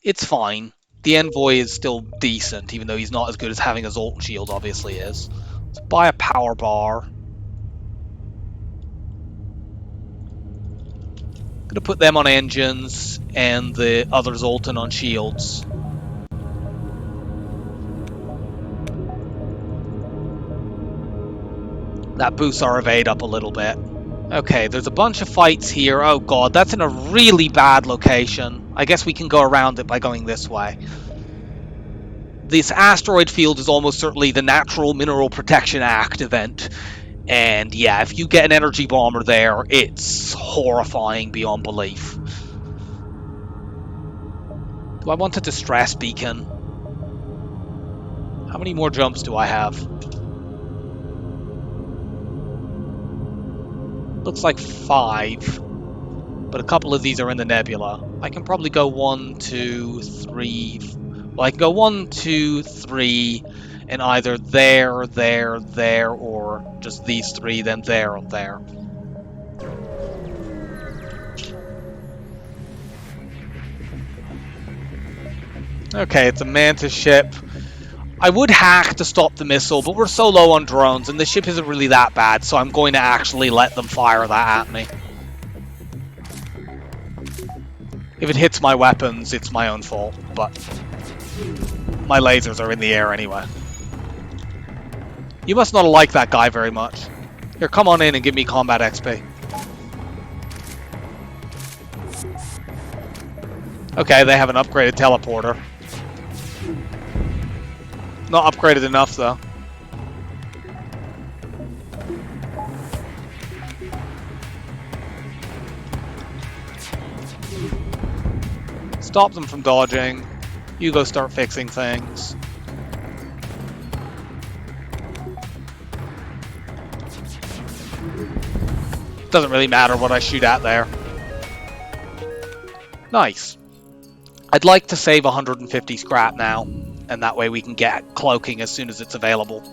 S1: It's fine. The envoy is still decent, even though he's not as good as having a Zoltan shield obviously is. Let's buy a power bar. Gonna put them on engines and the other Zoltan on shields. That boosts our evade up a little bit. Okay, there's a bunch of fights here. Oh god, that's in a really bad location. I guess we can go around it by going this way. This asteroid field is almost certainly the Natural Mineral Protection Act event. And yeah, if you get an energy bomber there, it's horrifying beyond belief. Do I want a distress beacon? How many more jumps do I have? Looks like 5. But a couple of these are in the nebula. I can probably go 1, 2, 3... Well, I can go 1, 2, 3... and either there, there, there, or just these 3, then there, there. Okay, it's a Mantis ship. I would hack to stop the missile, but we're so low on drones, and the ship isn't really that bad, so I'm going to actually let them fire that at me. If it hits my weapons, it's my own fault, but my lasers are in the air anyway. You must not like that guy very much. Here, come on in and give me combat XP. Okay, they have an upgraded teleporter. Not upgraded enough, though. Stop them from dodging. You go start fixing things. Doesn't really matter what I shoot at there. Nice. I'd like to save 150 scrap now, and that way we can get cloaking as soon as it's available.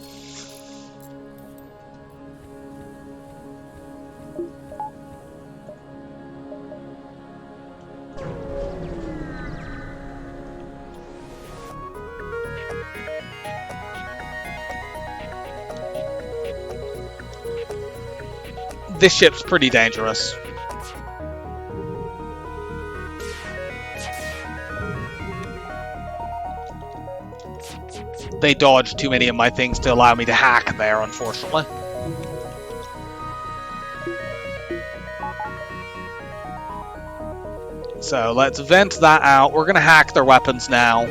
S1: This ship's pretty dangerous. They dodged too many of my things to allow me to hack there, unfortunately. So let's vent that out. We're gonna hack their weapons now.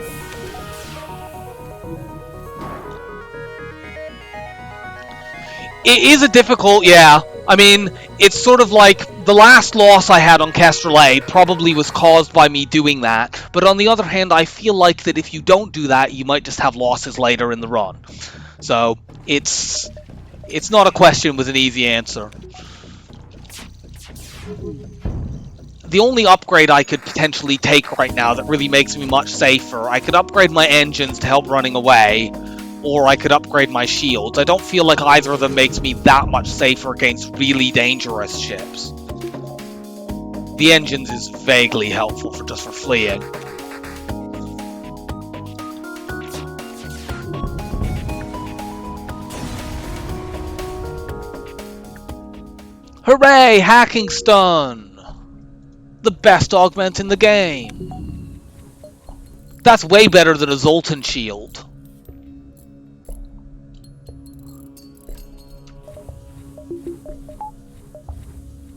S1: It is a difficult, yeah. I mean, it's sort of like the last loss I had on Kestrel A probably was caused by me doing that. But on the other hand, I feel like that if you don't do that, you might just have losses later in the run. So it's not a question with an easy answer. The only upgrade I could potentially take right now that really makes me much safer, I could upgrade my engines to help running away, or I could upgrade my shields. I don't feel like either of them makes me that much safer against really dangerous ships. The engines is vaguely helpful for just for fleeing. Hooray! Hacking stun! The best augment in the game. That's way better than a Zoltan shield.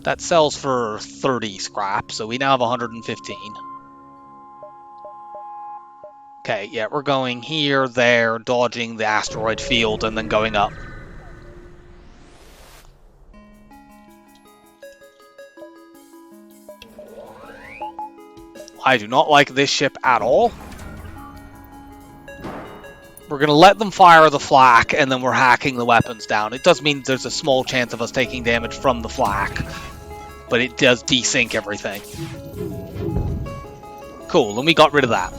S1: That sells for 30 scrap, so we now have 115. Okay, yeah, we're going here, there, dodging the asteroid field, and then going up. I do not like this ship at all. We're going to let them fire the flak, and then we're hacking the weapons down. It does mean there's a small chance of us taking damage from the flak, but it does desync everything. Cool, and we got rid of that.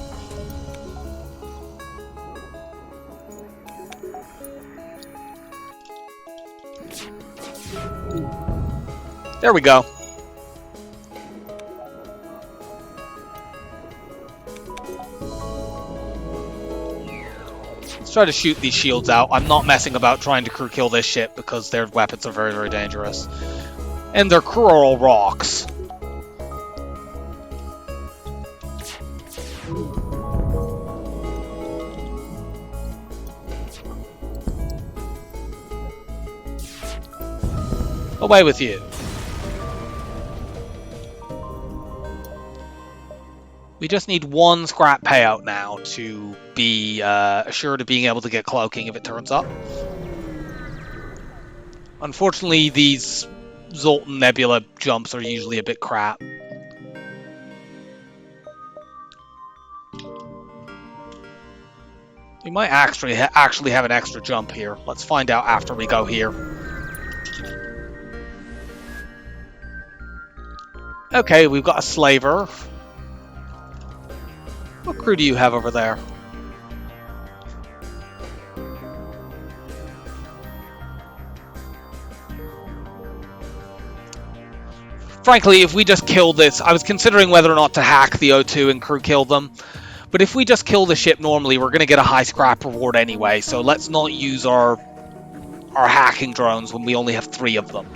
S1: There we go. Let's try to shoot these shields out. I'm not messing about trying to crew kill this ship because their weapons are very, very dangerous. And their crew are all rocks. Away with you. We just need one scrap payout now to be assured of being able to get cloaking if it turns up. Unfortunately, these Zoltan Nebula jumps are usually a bit crap. We might actually have an extra jump here. Let's find out after we go here. Okay, we've got a slaver. What crew do you have over there? Frankly, if we just kill this, I was considering whether or not to hack the O2 and crew kill them. But if we just kill the ship normally, we're going to get a high scrap reward anyway. So let's not use our hacking drones when we only have 3 of them.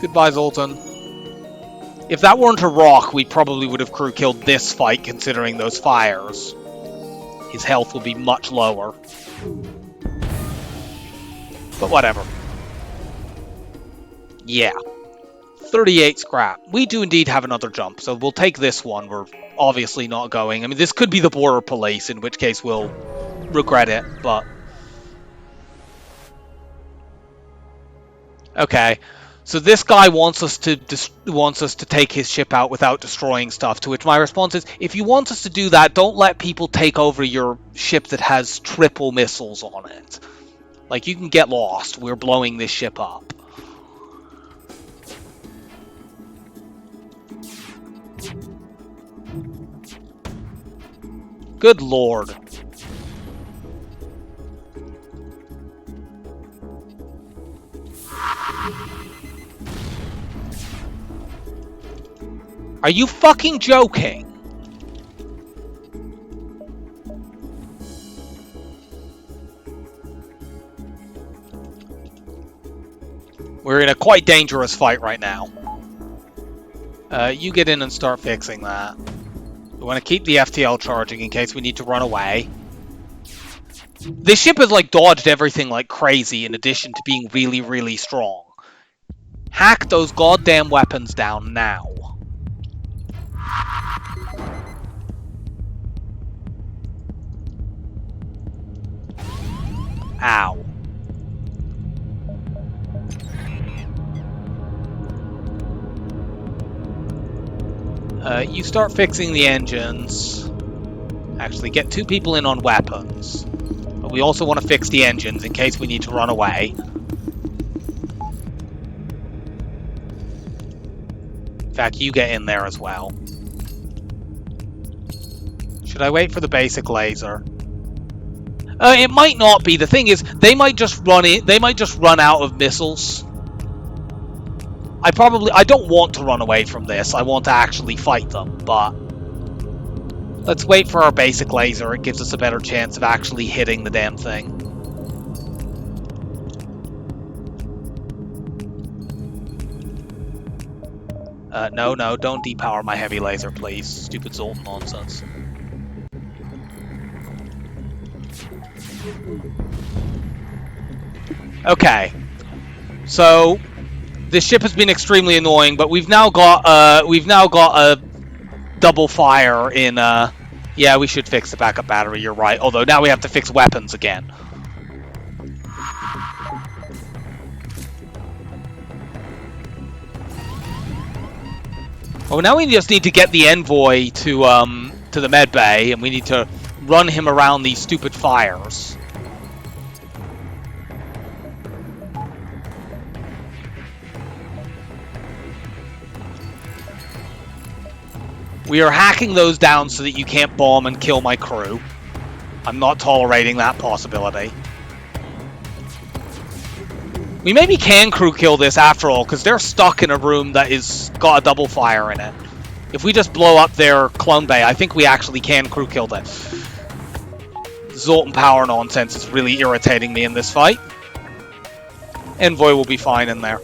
S1: Goodbye, Zoltan. If that weren't a rock, we probably would have crew killed this fight, considering those fires. His health would be much lower. But whatever. Yeah. 38 scrap. We do indeed have another jump, so we'll take this one. We're obviously not going. I mean, this could be the border police, in which case we'll regret it, but... Okay. So this guy wants us to take his ship out without destroying stuff, to which my response is, if you want us to do that, don't let people take over your ship that has triple missiles on it. Like, you can get lost. We're blowing this ship up. Good lord. Are you fucking joking? We're in a quite dangerous fight right now. You get in and start fixing that. We want to keep the FTL charging in case we need to run away. This ship has, like, dodged everything like crazy in addition to being really, really strong. Hack those goddamn weapons down now. Ow. You start fixing the engines. Actually, get 2 people in on weapons. But we also want to fix the engines in case we need to run away. In fact, you get in there as well. Should I wait for the basic laser? It might not be. The thing is, they might just run it. They might just run out of missiles. I don't want to run away from this. I want to actually fight them, but let's wait for our basic laser. It gives us a better chance of actually hitting the damn thing. No, don't depower my heavy laser, please. Stupid Zoltan nonsense. Okay, so this ship has been extremely annoying, but we've now got a double fire in. Yeah, we should fix the backup battery. You're right. Although now we have to fix weapons again. Oh, now we just need to get the envoy to the med bay, and we need to run him around these stupid fires. We are hacking those down so that you can't bomb and kill my crew. I'm not tolerating that possibility. We maybe can crew kill this after all, because they're stuck in a room that is got a double fire in it. If we just blow up their clone bay, I think we actually can crew kill them. Zoltan power nonsense is really irritating me in this fight. Envoy will be fine in there.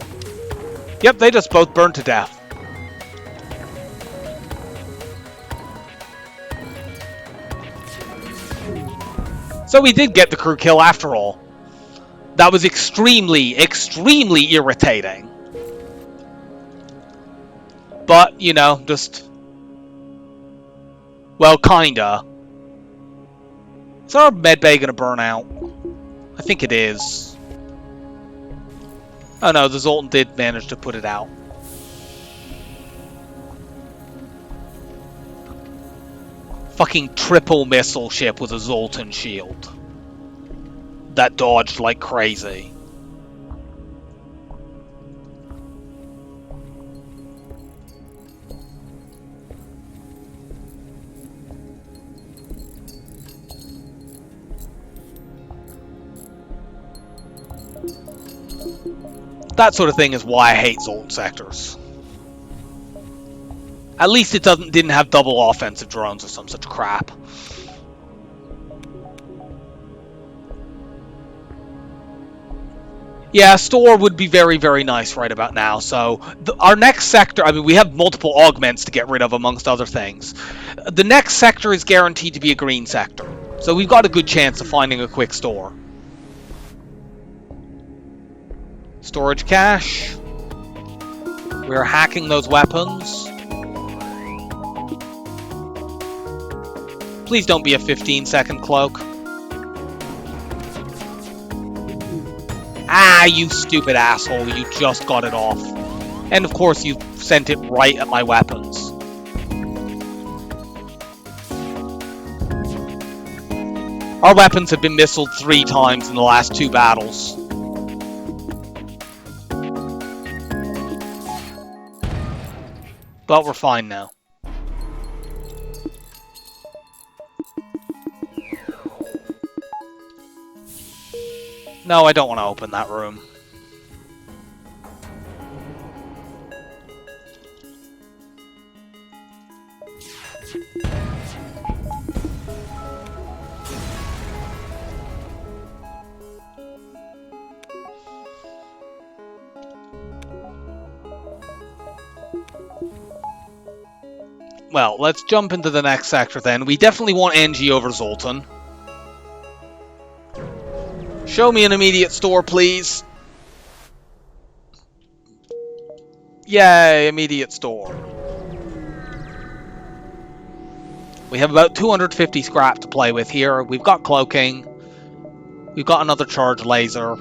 S1: Yep, they just both burned to death. So we did get the crew kill after all. That was extremely, extremely irritating. But, you know, just... well, kinda. Is our medbay gonna burn out? I think it is. Oh no, the Zoltan did manage to put it out. Fucking triple missile ship with a Zoltan shield. That dodged like crazy. That sort of thing is why I hate Zoltan sectors. At least it didn't have double offensive drones or some such crap. Yeah, store would be very, very nice right about now. So our next sector, I mean, we have multiple augments to get rid of amongst other things. The next sector is guaranteed to be a green sector. So we've got a good chance of finding a quick store. Storage cache. We're hacking those weapons. Please don't be a 15-second cloak. Ah, you stupid asshole. You just got it off. And of course, you sent it right at my weapons. Our weapons have been missiled 3 times in the last 2 battles. But we're fine now. No, I don't want to open that room. Well, let's jump into the next sector then. We definitely want NG over Zoltan. Show me an immediate store, please. Yay, immediate store. We have about 250 scrap to play with here. We've got cloaking. We've got another charge laser.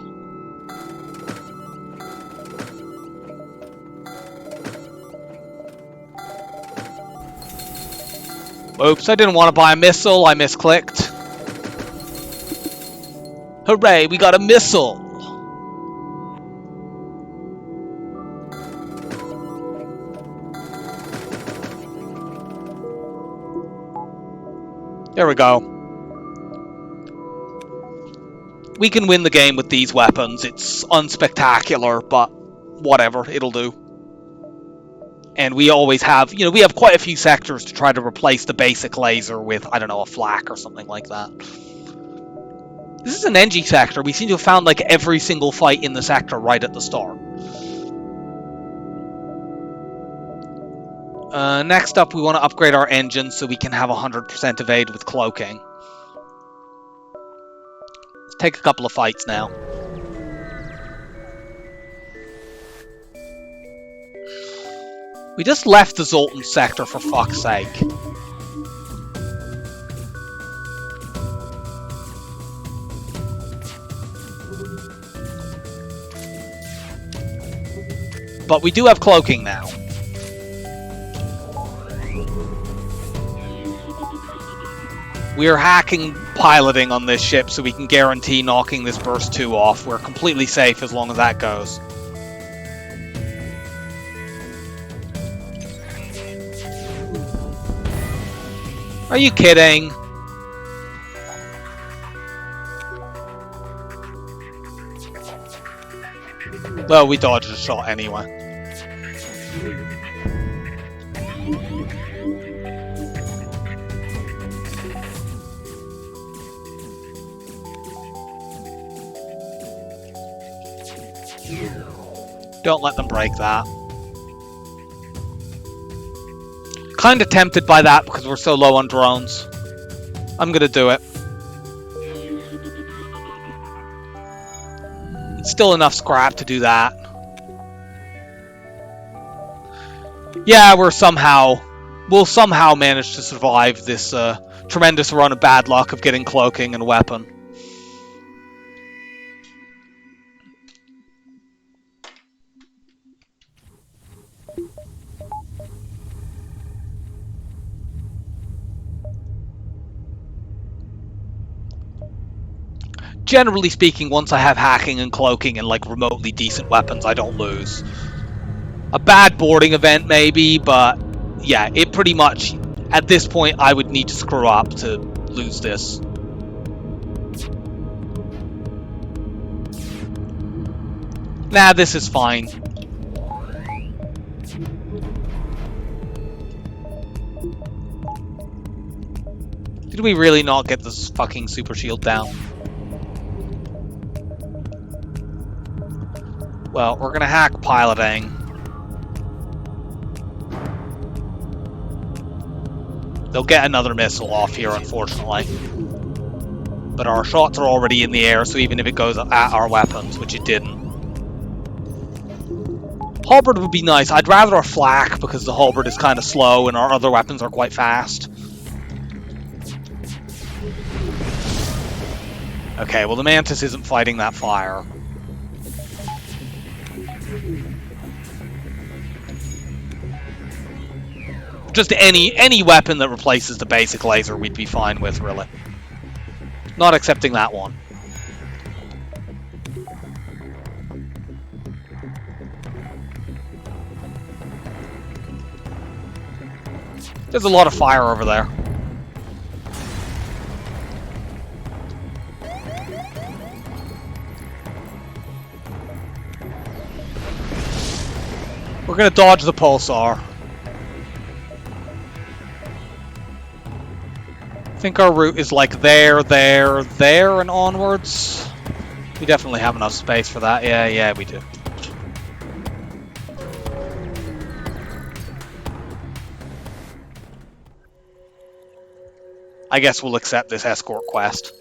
S1: Oops, I didn't want to buy a missile. I misclicked. Hooray, we got a missile! There we go. We can win the game with these weapons. It's unspectacular, but whatever, it'll do. And we always have, you know, we have quite a few sectors to try to replace the basic laser with, I don't know, a flak or something like that. This is an NG sector. We seem to have found, like, every single fight in the sector right at the start. Next up, we want to upgrade our engines so we can have 100% evade with cloaking. Let's take a couple of fights now. We just left the Zoltan sector, for fuck's sake. But we do have cloaking now. We are hacking piloting on this ship so we can guarantee knocking this burst 2 off. We're completely safe as long as that goes. Are you kidding? Well, we dodged a shot anyway. Don't let them break that. Kinda tempted by that because we're so low on drones. I'm gonna do it. It's still enough scrap to do that. Yeah, we'll somehow manage to survive this tremendous run of bad luck of getting cloaking and weapon. Generally speaking, once I have hacking and cloaking and like remotely decent weapons, I don't lose. A bad boarding event maybe, but yeah, it pretty much, at this point, I would need to screw up to lose this. Nah, this is fine. Did we really not get this fucking super shield down? Well, we're gonna hack piloting. They'll get another missile off here, unfortunately. But our shots are already in the air, so even if it goes at our weapons, which it didn't. Halberd would be nice. I'd rather a flak because the halberd is kind of slow and our other weapons are quite fast. Okay, well the mantis isn't fighting that fire. Just any weapon that replaces the basic laser we'd be fine with, really. Not accepting that one. There's a lot of fire over there. We're gonna dodge the pulsar. I think our route is like there, there, there, and onwards. We definitely have enough space for that. Yeah, we do. I guess we'll accept this escort quest.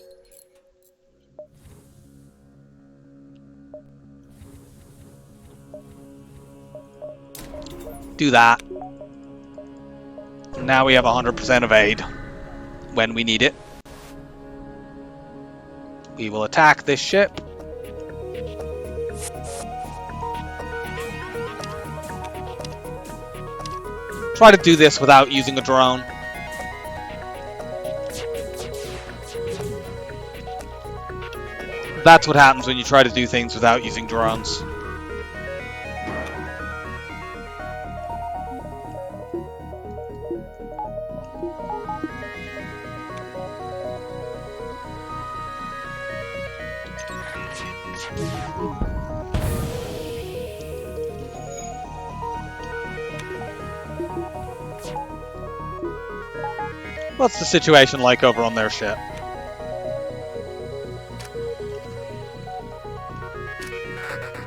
S1: Do that. Now we have 100% of aid when we need it. We will attack this ship. Try to do this without using a drone. That's what happens when you try to do things without using drones. What's the situation like over on their ship?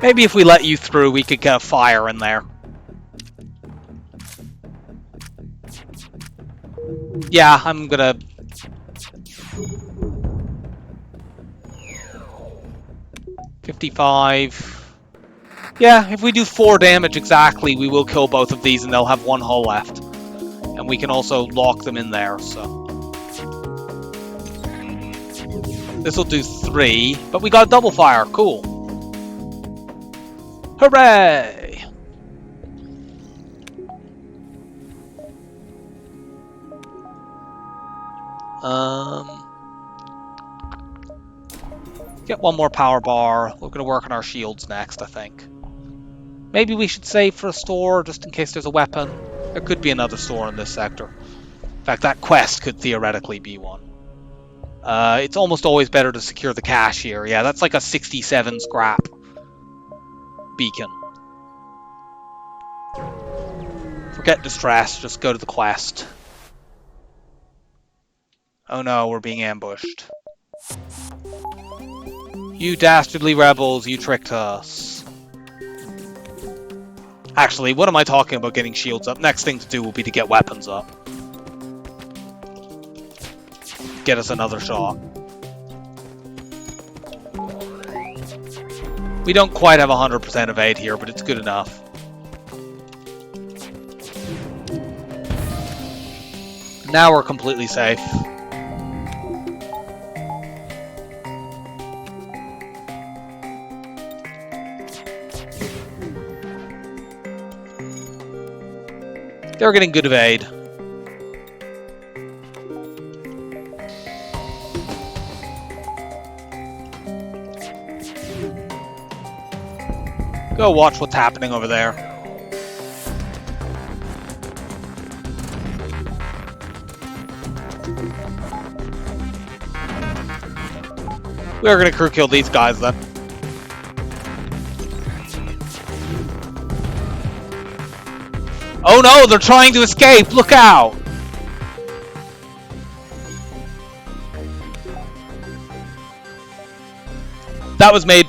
S1: Maybe if we let you through, we could get a fire in there. Yeah, I'm gonna... $55... Yeah, if we do 4 damage exactly, we will kill both of these and they'll have 1 hull left. And we can also lock them in there, so... This'll do 3, but we got a double fire, cool. Hooray! Get 1 more power bar. We're gonna work on our shields next, I think. Maybe we should save for a store, just in case there's a weapon. There could be another store in this sector. In fact, that quest could theoretically be one. It's almost always better to secure the cache here. Yeah, that's like a 67 scrap beacon. Forget distress, just go to the quest. Oh no, we're being ambushed. You dastardly rebels, you tricked us. Actually, what am I talking about getting shields up? Next thing to do will be to get weapons up. Get us another shot. We don't quite have 100% of aid here, but it's good enough. Now we're completely safe. They're getting good of aid. Go watch what's happening over there. We're gonna crew kill these guys then. Oh no, they're trying to escape! Look out! That was made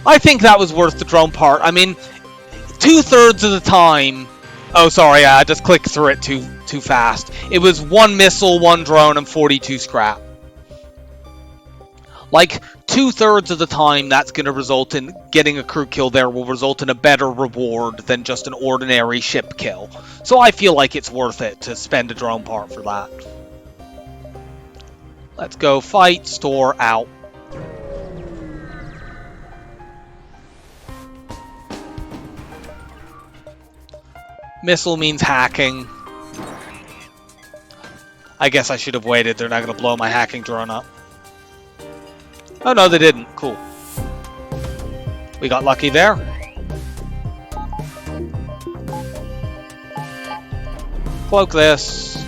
S1: I think that was worth the drone part. I mean, 2/3 of the time... Oh, sorry, I just clicked through it too fast. It was 1 missile, 1 drone, and 42 scrap. Like, 2/3 of the time that's going to result in getting a crew kill there will result in a better reward than just an ordinary ship kill. So I feel like it's worth it to spend a drone part for that. Let's go fight, store, out. Missile means hacking. I guess I should have waited. They're not going to blow my hacking drone up. Oh no, they didn't. Cool. We got lucky there. Cloak this.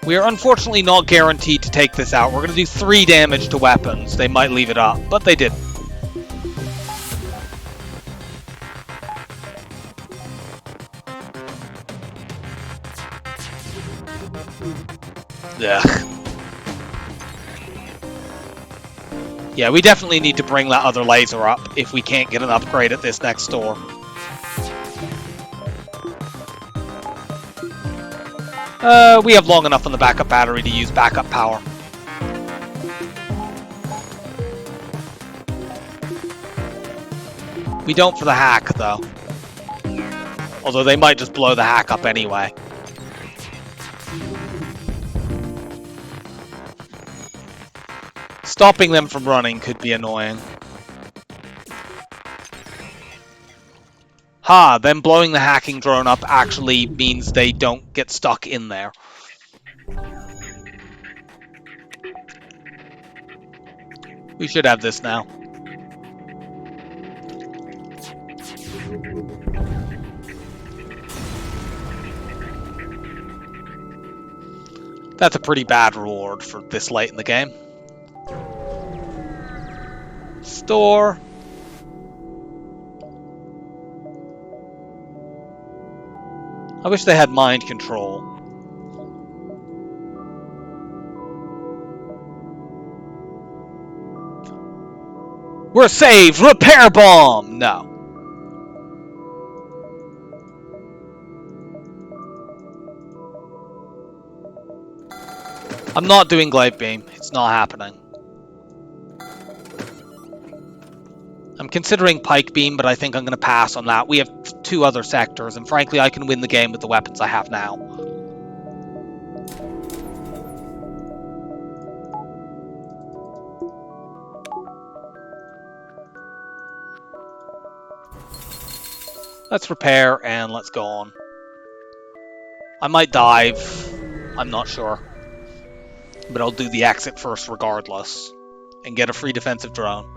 S1: We are unfortunately not guaranteed to take this out. We're going to do 3 damage to weapons. They might leave it up, but they didn't. Ugh. Yeah, we definitely need to bring that other laser up if we can't get an upgrade at this next store. We have long enough on the backup battery to use backup power. We don't for the hack, though. Although they might just blow the hack up anyway. Stopping them from running could be annoying. Ha! Them blowing the hacking drone up actually means they don't get stuck in there. We should have this now. That's a pretty bad reward for this late in the game. Store. I wish they had mind control. We're saved! Repair bomb! No. I'm not doing glaive beam. It's not happening. I'm considering pike beam, but I think I'm going to pass on that. We have 2 other sectors, and frankly, I can win the game with the weapons I have now. Let's repair, and let's go on. I might dive. I'm not sure. But I'll do the exit first regardless, and get a free defensive drone.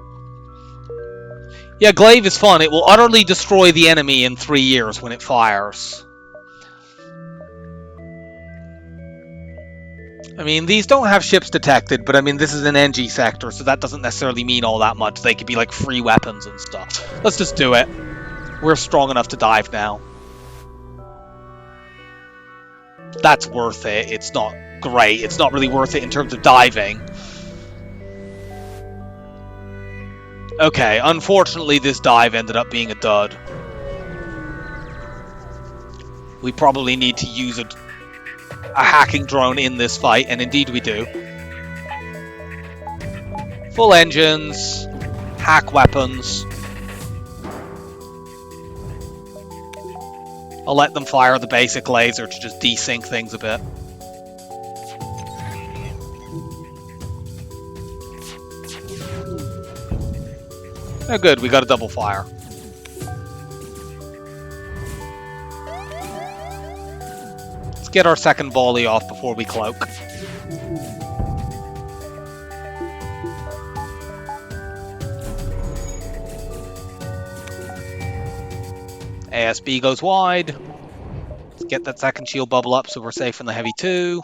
S1: Yeah, glaive is fun. It will utterly destroy the enemy in 3 years when it fires. I mean, these don't have ships detected, but I mean, this is an NG sector, so that doesn't necessarily mean all that much. They could be like free weapons and stuff. Let's just do it. We're strong enough to dive now. That's worth it. It's not great. It's not really worth it in terms of diving. Okay, unfortunately this dive ended up being a dud. We probably need to use a hacking drone in this fight, and indeed we do. Full engines, hack weapons. I'll let them fire the basic laser to just desync things a bit. Oh good, we got a double fire. Let's get our second volley off before we cloak. ASB goes wide. Let's get that second shield bubble up so we're safe from the heavy 2.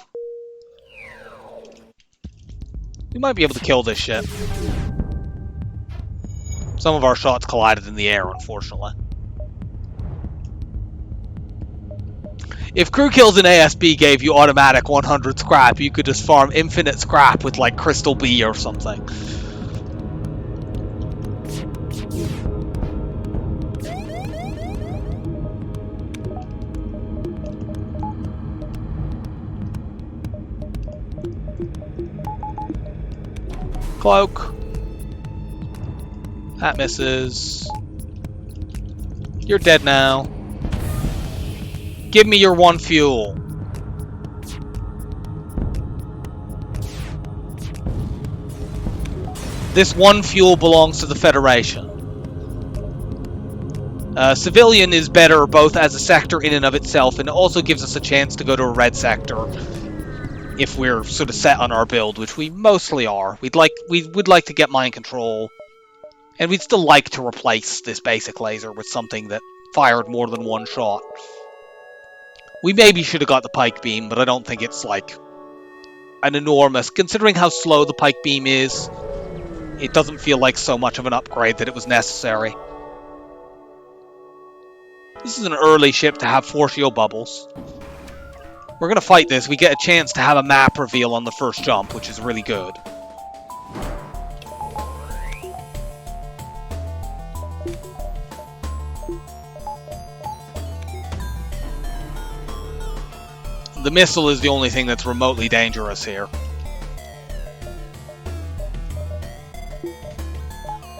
S1: We might be able to kill this ship. Some of our shots collided in the air, unfortunately. If crew kills in ASB gave you automatic 100 scrap, you could just farm infinite scrap with like Kestrel B or something. Cloak. That misses. You're dead now. Give me your 1 fuel. This 1 fuel belongs to the Federation. Civilian is better both as a sector in and of itself, and it also gives us a chance to go to a red sector if we're sort of set on our build, which we mostly are. We would like to get mind control, and we'd still like to replace this basic laser with something that fired more than 1 shot. We maybe should have got the pike beam, but I don't think it's like an enormous... Considering how slow the pike beam is, it doesn't feel like so much of an upgrade that it was necessary. This is an early ship to have 4 shield bubbles. We're going to fight this. We get a chance to have a map reveal on the first jump, which is really good. The missile is the only thing that's remotely dangerous here.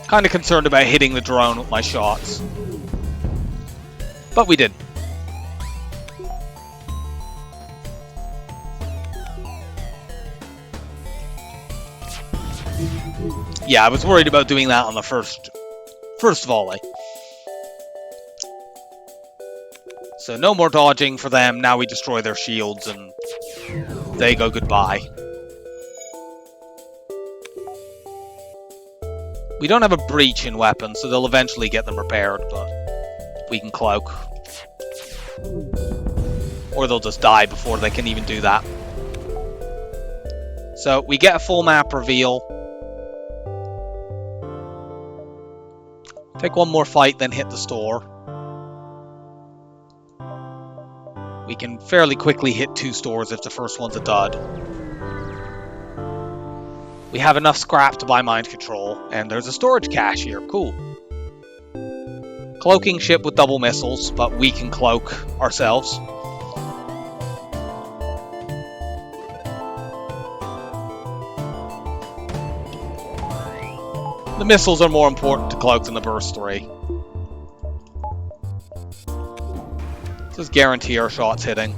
S1: Kind of concerned about hitting the drone with my shots. But we did. Yeah, I was worried about doing that on the first volley. So no more dodging for them. Now we destroy their shields and they go goodbye. We don't have a breach in weapons, so they'll eventually get them repaired, but we can cloak. Or they'll just die before they can even do that. So we get a full map reveal. Take one more fight, then hit the store. We can fairly quickly hit 2 stores if the first one's a dud. We have enough scrap to buy mind control, and there's a storage cache here. Cool. Cloaking ship with double missiles, but we can cloak ourselves. The missiles are more important to cloak than the burst 3. Just guarantee our shots hitting.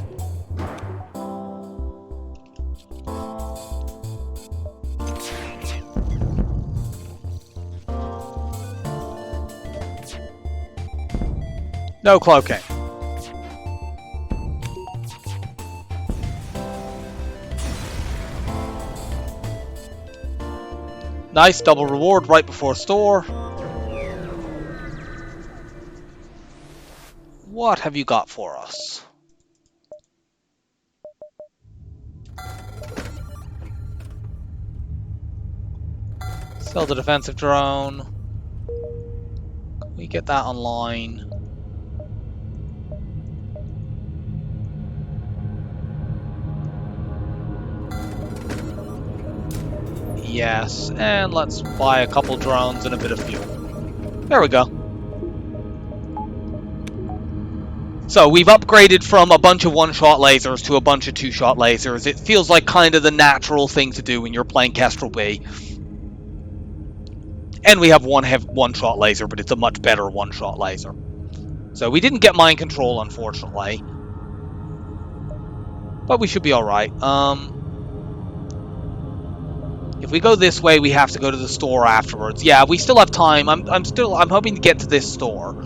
S1: No cloaking. Nice double reward right before store. What have you got for us? Sell the defensive drone. Can we get that online? Yes, and let's buy a couple drones and a bit of fuel. There we go. So we've upgraded from a bunch of one-shot lasers to a bunch of two-shot lasers. It feels like kind of the natural thing to do when you're playing Kestrel B. And we have one-shot laser, but it's a much better one-shot laser. So we didn't get mind control, unfortunately. But we should be alright. If we go this way, we have to go to the store afterwards. Yeah, we still have time. I'm hoping to get to this store.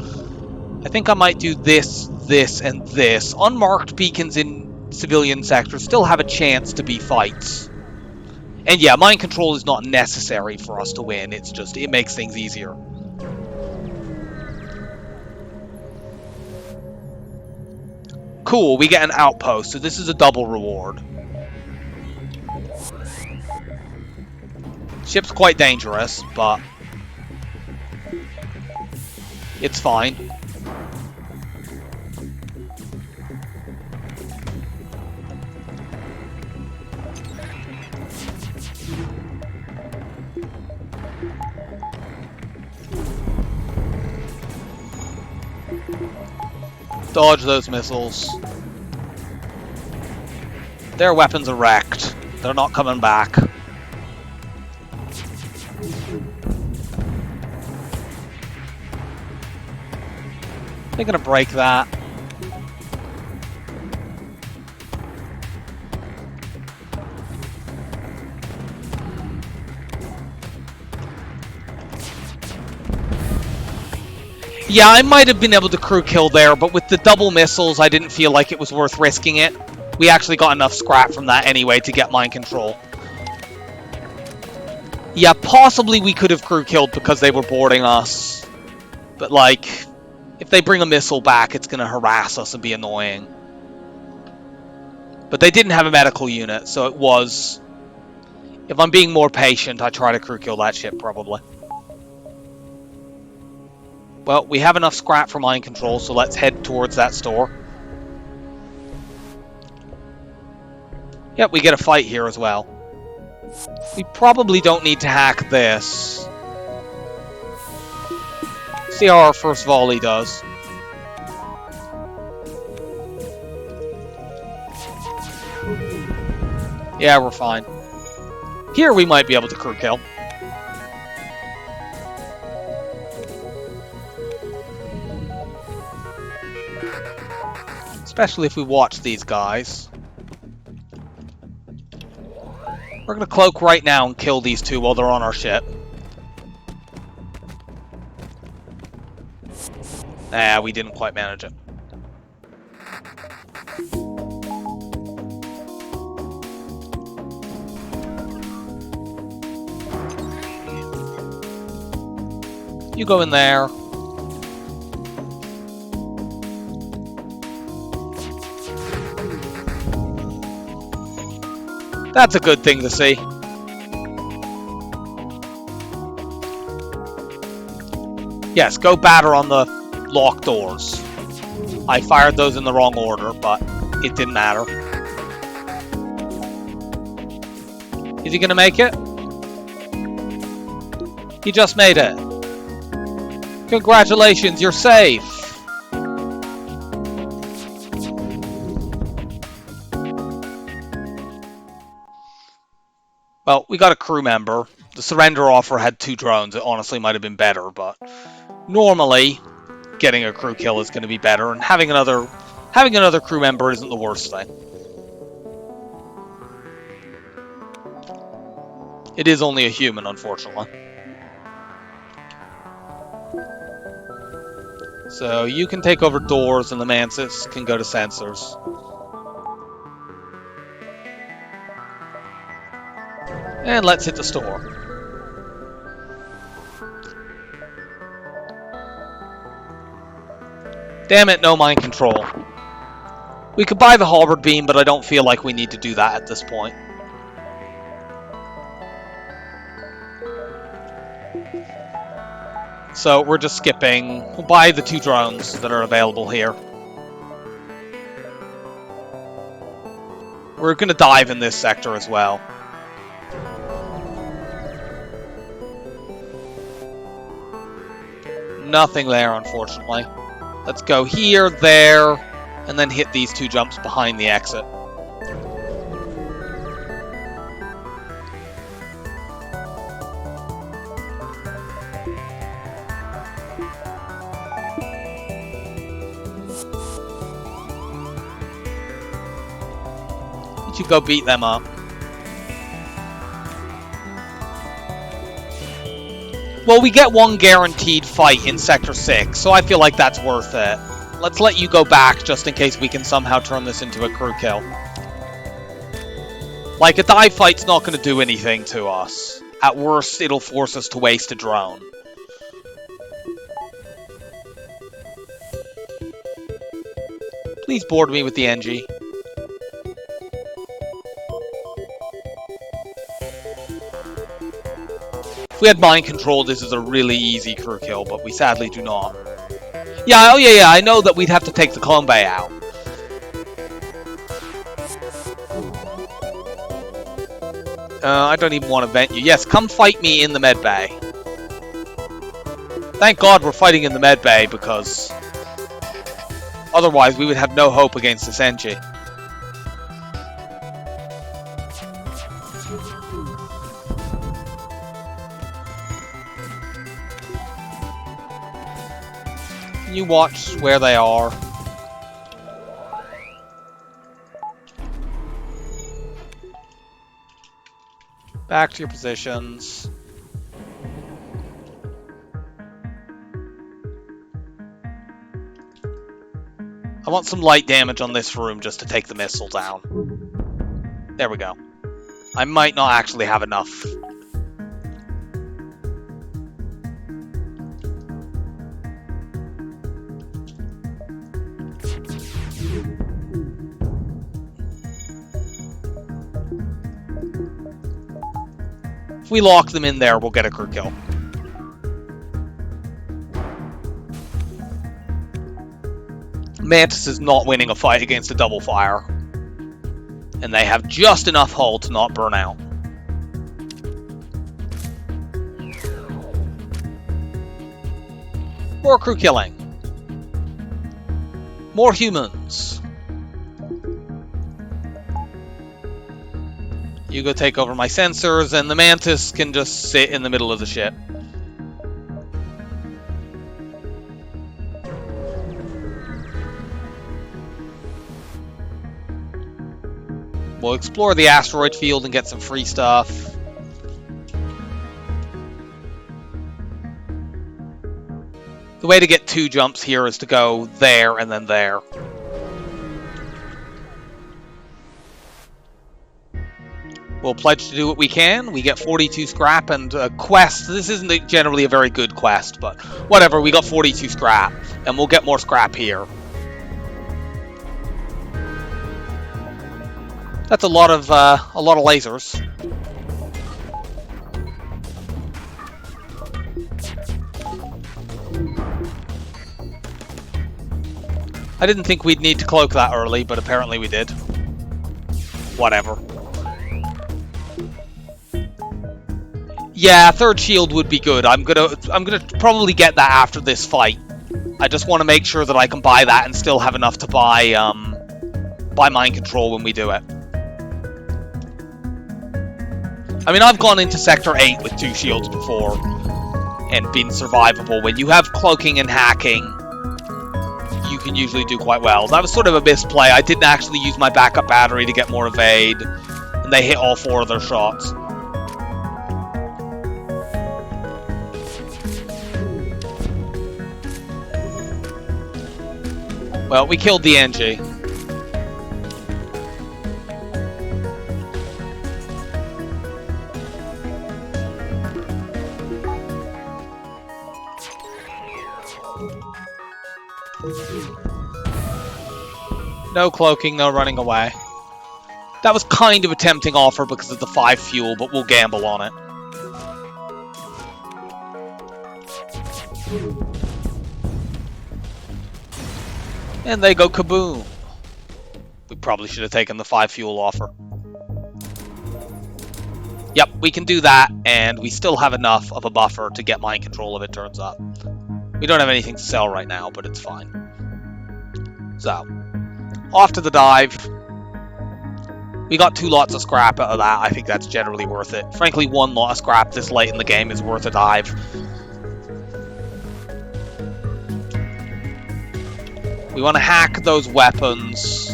S1: I think I might do this, this, and this. Unmarked beacons in civilian sectors still have a chance to be fights. And yeah, mind control is not necessary for us to win. It's just, it makes things easier. Cool, we get an outpost, so this is a double reward. Ship's quite dangerous, but it's fine. Dodge those missiles. Their weapons are wrecked. They're not coming back. They're gonna break that. Yeah, I might have been able to crew kill there, but with the double missiles, I didn't feel like it was worth risking it. We actually got enough scrap from that anyway to get mind control. Yeah, possibly we could have crew killed because they were boarding us. But, like, if they bring a missile back, it's going to harass us and be annoying. But they didn't have a medical unit, so it was... If I'm being more patient, I try to crew kill that ship, probably. Well, we have enough scrap for mind control, so let's head towards that store. Yep, we get a fight here as well. We probably don't need to hack this. See how our first volley does. Yeah, we're fine. Here we might be able to crew kill. Especially if we watch these guys. We're going to cloak right now and kill these two while they're on our ship. Nah, we didn't quite manage it. You go in there. That's a good thing to see. Yes, go batter on the locked doors. I fired those in the wrong order, but it didn't matter. Is he gonna make it? He just made it. Congratulations, you're safe. Well, we got a crew member. The surrender offer had 2 drones. It honestly might have been better, but normally getting a crew kill is going to be better, and having another crew member isn't the worst thing. It is only a human, unfortunately. So you can take over doors, and the Mantis can go to sensors. And let's hit the store. Damn it, no mind control. We could buy the halberd beam, but I don't feel like we need to do that at this point. So we're just skipping. We'll buy the 2 drones that are available here. We're going to dive in this sector as well. Nothing there, unfortunately. Let's go here, there, and then hit these 2 jumps behind the exit. You should go beat them up. Well, we get 1 guaranteed fight in Sector 6, so I feel like that's worth it. Let's let you go back just in case we can somehow turn this into a crew kill. Like, a dive fight's not going to do anything to us. At worst, it'll force us to waste a drone. Please board me with the NG. If we had mind control, this is a really easy crew kill, but we sadly do not. Yeah, oh yeah, I know that we'd have to take the clone bay out. I don't even want to vent you. Yes, come fight me in the med bay. Thank God we're fighting in the med bay, because otherwise we would have no hope against this NG. Can you watch where they are? Back to your positions. I want some light damage on this room just to take the missile down. There we go. I might not actually have enough. If we lock them in there, we'll get a crew kill. Mantis is not winning a fight against a double fire. And they have just enough hull to not burn out. More crew killing. More humans. You go take over my sensors, and the Mantis can just sit in the middle of the ship. We'll explore the asteroid field and get some free stuff. The way to get 2 jumps here is to go there and then there. We'll pledge to do what we can. We get 42 scrap and a quest. This isn't generally a very good quest, but whatever. We got 42 scrap, and we'll get more scrap here. That's a lot of lasers. I didn't think we'd need to cloak that early, but apparently we did. Whatever. Yeah, 3rd shield would be good. I'm gonna probably get that after this fight. I just want to make sure that I can buy that and still have enough to buy mind control when we do it. I mean, I've gone into Sector 8 with 2 shields before and been survivable. When you have cloaking and hacking, you can usually do quite well. That was sort of a misplay. I didn't actually use my backup battery to get more evade, and they hit all 4 of their shots. Well, we killed the NG. No cloaking, no running away. That was kind of a tempting offer because of the 5 fuel, but we'll gamble on it. And they go kaboom. We probably should have taken the 5 fuel offer. Yep, we can do that, and we still have enough of a buffer to get mind control if it turns up. We don't have anything to sell right now, but it's fine. So, off to the dive. We got 2 lots of scrap out of that. I think that's generally worth it. Frankly, 1 lot of scrap this late in the game is worth a dive. We want to hack those weapons.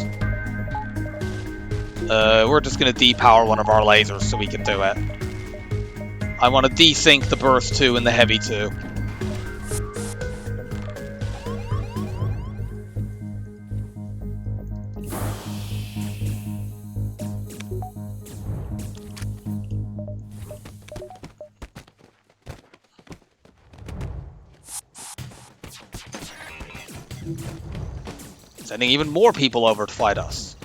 S1: We're just going to depower one of our lasers so we can do it. I want to desync the burst 2 and the heavy 2. Sending even more people over to fight us.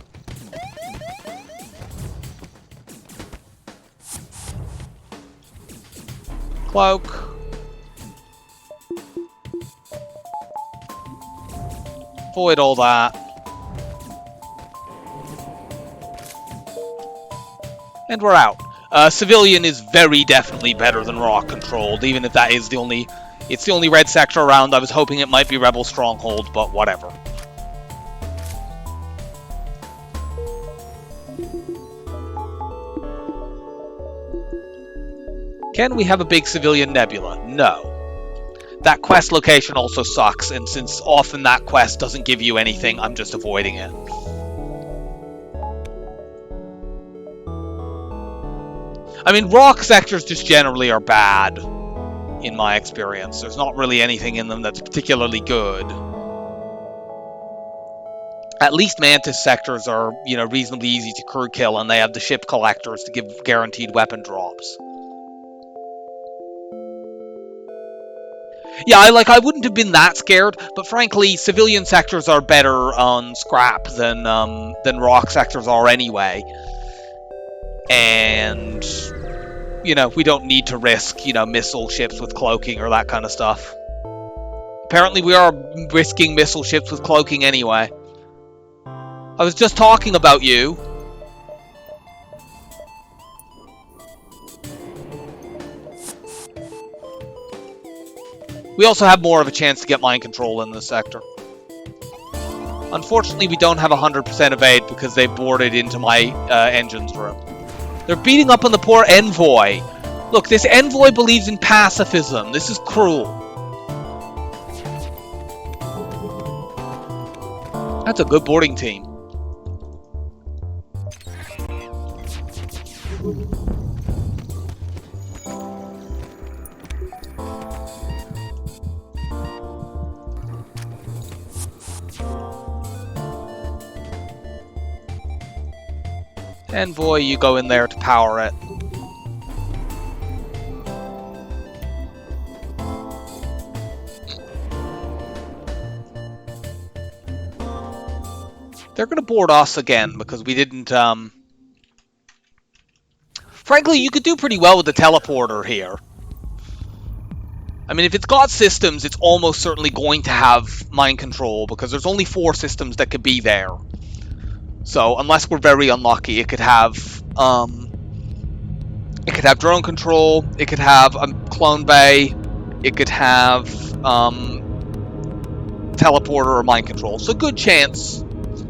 S1: Cloak. Avoid all that. And we're out. Civilian is very definitely better than rock controlled, even if that is the only... It's the only red sector around. I was hoping it might be Rebel Stronghold, but whatever. Can we have a big civilian nebula? No. That quest location also sucks, and since often that quest doesn't give you anything, I'm just avoiding it. I mean, rock sectors just generally are bad, in my experience. There's not really anything in them that's particularly good. At least Mantis sectors are, reasonably easy to crew kill, and they have the ship collectors to give guaranteed weapon drops. Yeah, I wouldn't have been that scared, but frankly, civilian sectors are better on scrap than rock sectors are anyway. And, we don't need to risk, missile ships with cloaking or that kind of stuff. Apparently we are risking missile ships with cloaking anyway. I was just talking about you. We also have more of a chance to get mind control in this sector. Unfortunately, we don't have 100% evade because they boarded into my engines room. They're beating up on the poor envoy. Look, this envoy believes in pacifism. This is cruel. That's a good boarding team. Envoy, you go in there to power it. They're going to board us again because we didn't... Frankly, you could do pretty well with the teleporter here. I mean, if it's got systems, it's almost certainly going to have mind control because there's only 4 systems that could be there. So, unless we're very unlucky, it could have drone control, it could have a clone bay, it could have teleporter or mind control. So, good chance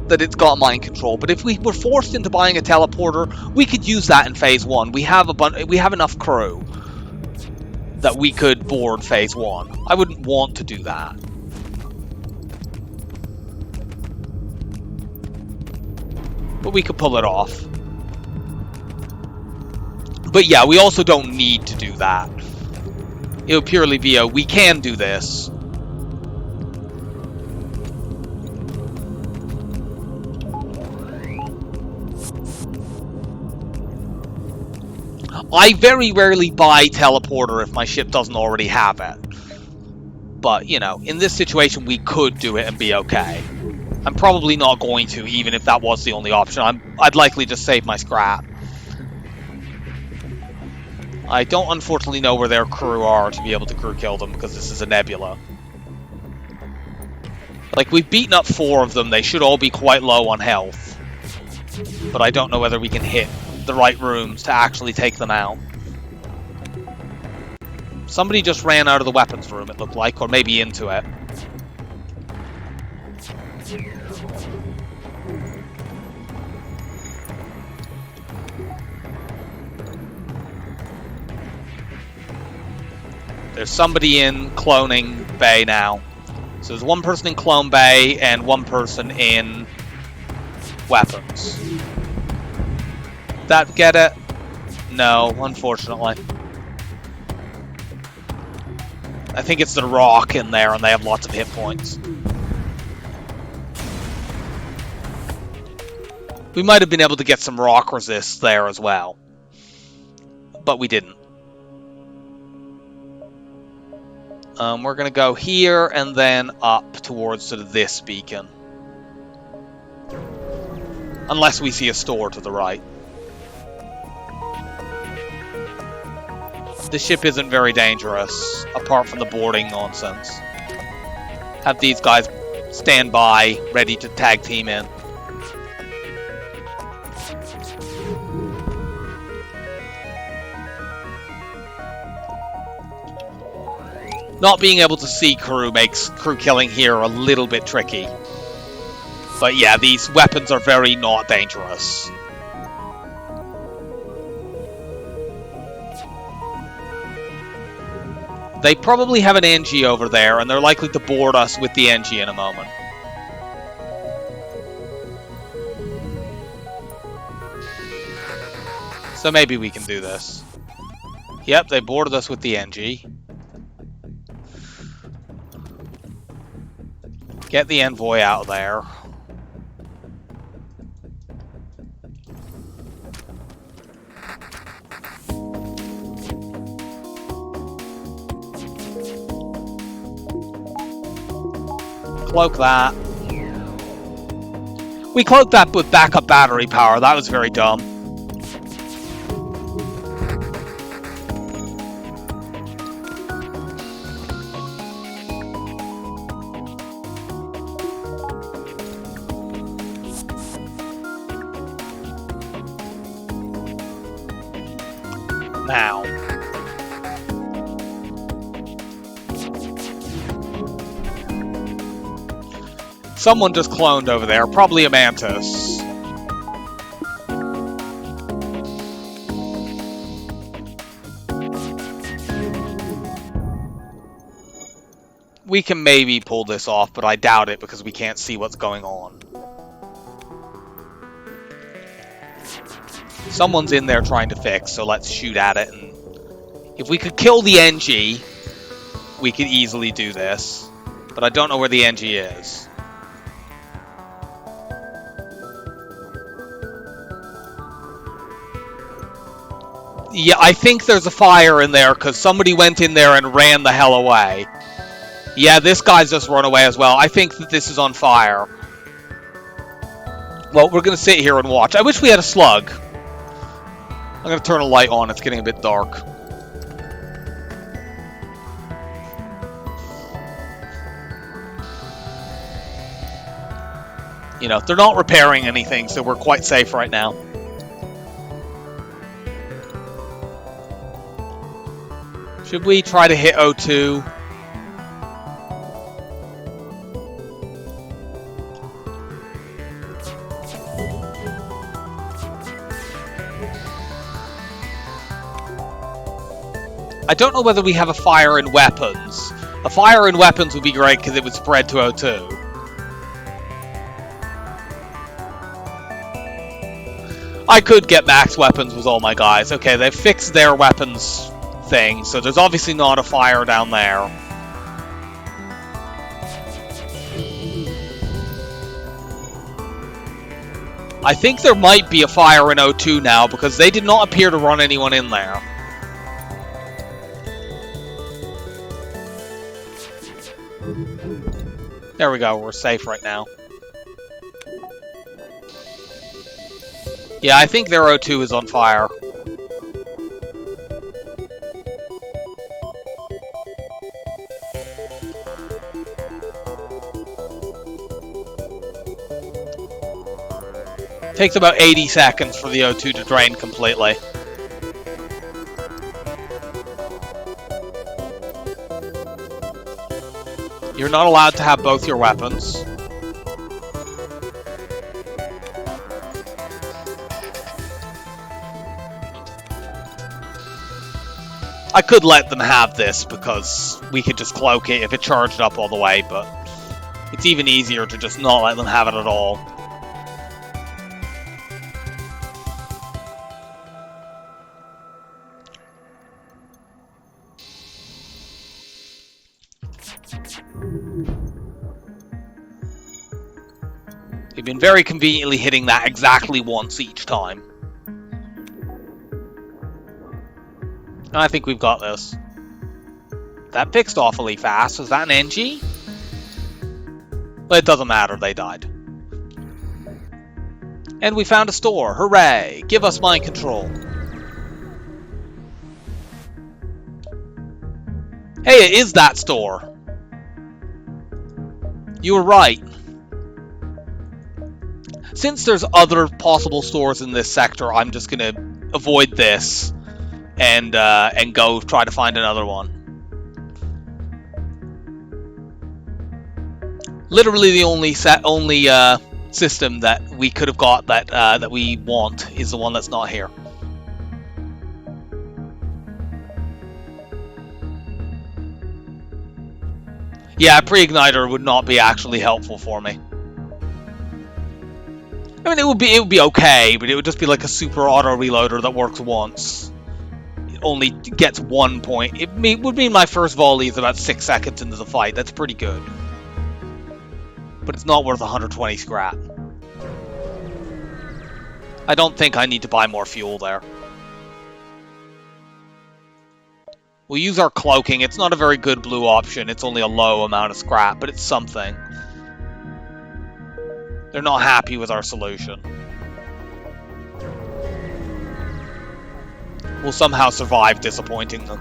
S1: that it's got mind control. But if we were forced into buying a teleporter, we could use that in Phase 1. We have enough crew that we could board Phase 1. I wouldn't want to do that. But we could pull it off. But yeah, we also don't need to do that. It would purely be a, we can do this. I very rarely buy teleporter if my ship doesn't already have it. But, in this situation, we could do it and be okay. I'm probably not going to, even if that was the only option. I'd likely just save my scrap. I don't unfortunately know where their crew are to be able to crew kill them, because this is a nebula. Like, we've beaten up 4 of them. They should all be quite low on health. But I don't know whether we can hit the right rooms to actually take them out. Somebody just ran out of the weapons room, it looked like, or maybe into it. There's somebody in cloning bay now. So there's 1 person in clone bay and 1 person in weapons. That get it? No, unfortunately. I think it's the rock in there and they have lots of hit points. We might have been able to get some rock resist there as well. But we didn't. We're going to go here and then up towards sort of this beacon. Unless we see a store to the right. The ship isn't very dangerous, apart from the boarding nonsense. Have these guys stand by, ready to tag team in. Not being able to see crew makes crew killing here a little bit tricky. But yeah, these weapons are very not dangerous. They probably have an NG over there, and they're likely to board us with the NG in a moment. So maybe we can do this. Yep, they boarded us with the NG. Get the envoy out of there. Cloak that. We cloaked that with backup battery power. That was very dumb. Now. Someone just cloned over there, probably a mantis. We can maybe pull this off, but I doubt it because we can't see what's going on. Someone's in there trying to fix, so let's shoot at it. And if we could kill the NG, we could easily do this. But I don't know where the NG is. Yeah, I think there's a fire in there because somebody went in there and ran the hell away. Yeah, this guy's just run away as well. I think that this is on fire. Well, we're going to sit here and watch. I wish we had a slug. I'm going to turn a light on. It's getting a bit dark. You know, they're not repairing anything, so we're quite safe right now. Should we try to hit O2? I don't know whether we have a fire in weapons. A fire in weapons would be great because it would spread to O2. I could get max weapons with all my guys. Okay, they've fixed their weapons thing, so there's obviously not a fire down there. I think there might be a fire in O2 now because they did not appear to run anyone in there. There we go, we're safe right now. Yeah, I think their O2 is on fire. Takes about 80 seconds for the O2 to drain completely. You're not allowed to have both your weapons. I could let them have this because we could just cloak it if it charged up all the way, but it's even easier to just not let them have it at all. We've been very conveniently hitting that exactly once each time. I think we've got this. That fixed awfully fast. Was that an NG? Well, it doesn't matter. They died. And we found a store. Hooray! Give us mind control. Hey, it is that store. You were right. Since there's other possible stores in this sector, I'm just gonna avoid this and go try to find another one. Literally, the only system that we could have got that we want is the one that's not here. Yeah, pre-igniter would not be actually helpful for me. I mean, it would be okay, but it would just be like a super auto reloader that works once. It only gets 1 point. It would mean my first volley is about 6 seconds into the fight. That's pretty good. But it's not worth 120 scrap. I don't think I need to buy more fuel there. We'll use our cloaking. It's not a very good blue option. It's only a low amount of scrap, but it's something. They're not happy with our solution. We'll somehow survive disappointing them.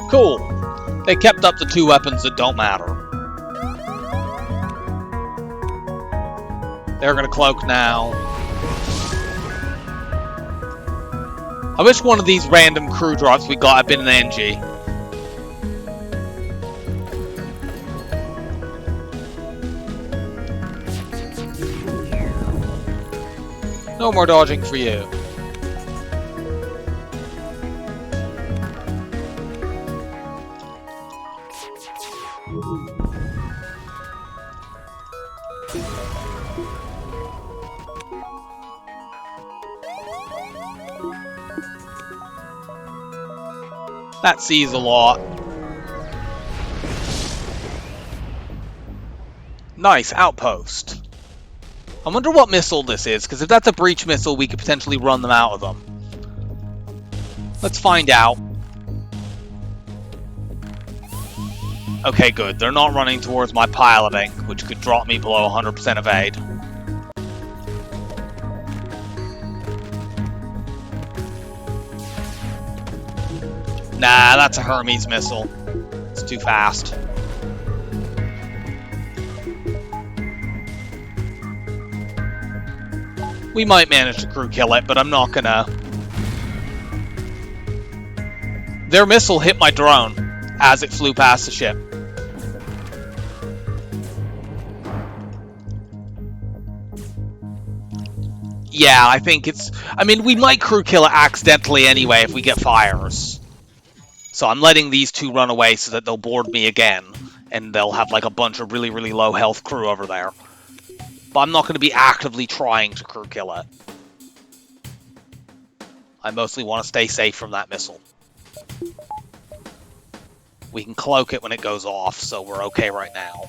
S1: Cool. They kept up the 2 weapons that don't matter. They're gonna cloak now. I wish one of these random crew drops we got had been an NG. No more dodging for you. That sees a lot. Nice, outpost. I wonder what missile this is, because if that's a breach missile, we could potentially run them out of them. Let's find out. Okay, good. They're not running towards my piloting, which could drop me below 100% evade. Nah, that's a Hermes missile. It's too fast. We might manage to crew kill it, but I'm not gonna... Their missile hit my drone as it flew past the ship. Yeah, I think it's... I mean, we might crew kill it accidentally anyway if we get fires. So I'm letting these 2 run away so that they'll board me again. And they'll have like a bunch of really, really low health crew over there. But I'm not going to be actively trying to crew kill it. I mostly want to stay safe from that missile. We can cloak it when it goes off, so we're okay right now.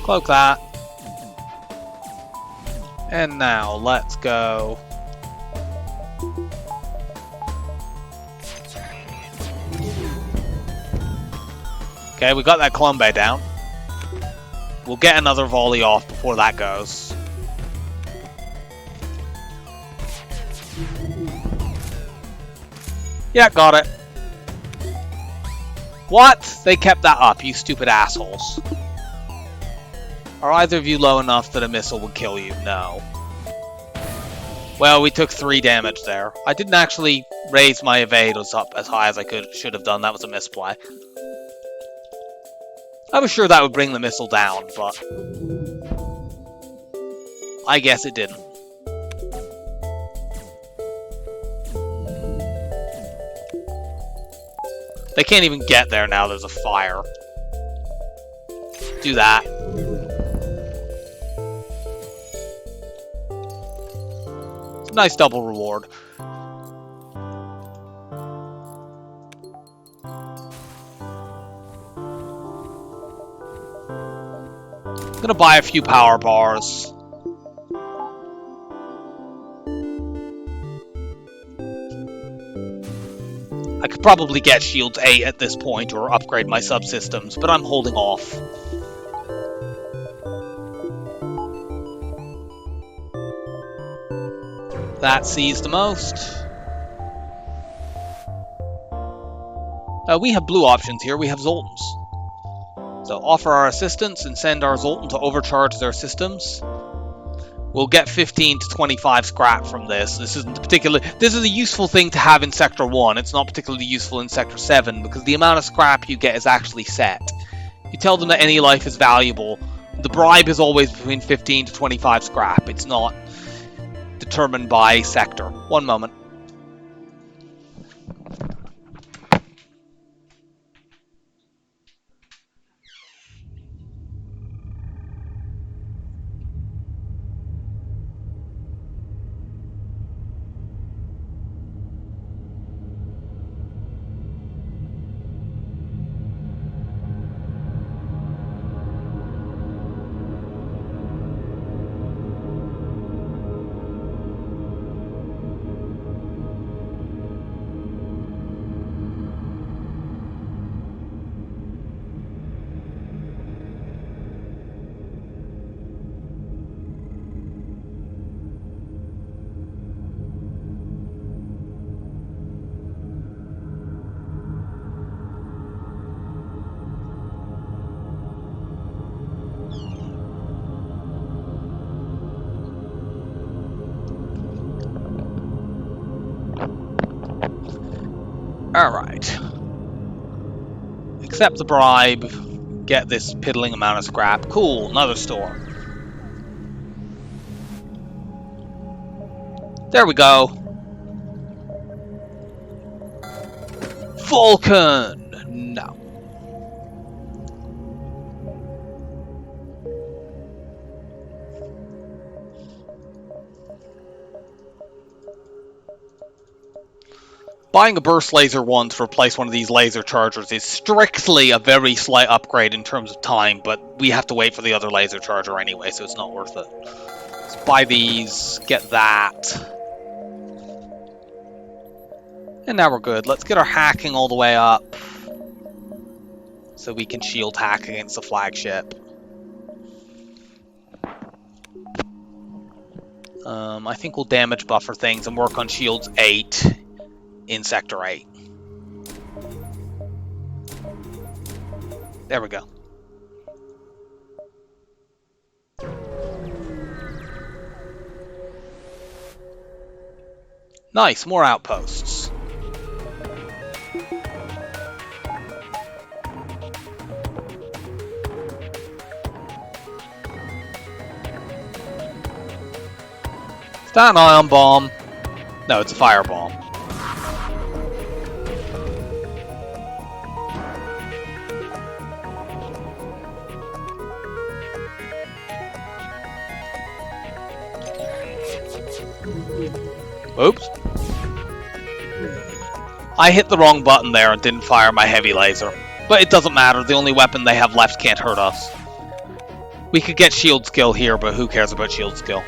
S1: Cloak that. And now, let's go. Okay, we got that Colombe down. We'll get another volley off before that goes. Yeah, got it. What? They kept that up, you stupid assholes. Are either of you low enough that a missile would kill you? No. Well, we took 3 damage there. I didn't actually raise my evade up as high as I should have done. That was a misplay. I was sure that would bring the missile down, but I guess it didn't. They can't even get there now, there's a fire. Do that. It's a nice double reward. I'm gonna buy a few power bars. I could probably get Shields 8 at this point or upgrade my subsystems, but I'm holding off. That sees the most. We have blue options here. We have Zoltans. So offer our assistance and send our Zoltan to overcharge their systems. We'll get 15 to 25 scrap from this. This is a useful thing to have in Sector 1. It's not particularly useful in Sector 7 because the amount of scrap you get is actually set. You tell them that any life is valuable. The bribe is always between 15 to 25 scrap. It's not determined by sector. One moment. Alright. Accept the bribe. Get this piddling amount of scrap. Cool, another store. There we go. Vulcan! No. Buying a burst laser one to replace one of these laser chargers is strictly a very slight upgrade in terms of time, but we have to wait for the other laser charger anyway, so it's not worth it. Let's buy these, get that. And now we're good. Let's get our hacking all the way up so we can shield hack against the flagship. I think we'll damage buffer things and work on shields 8 in Sector 8. There we go. Nice, more outposts. Is that an ion bomb? No, it's a firebomb. Oops. I hit the wrong button there and didn't fire my heavy laser. But it doesn't matter, the only weapon they have left can't hurt us. We could get shield skill here, but who cares about shield skill?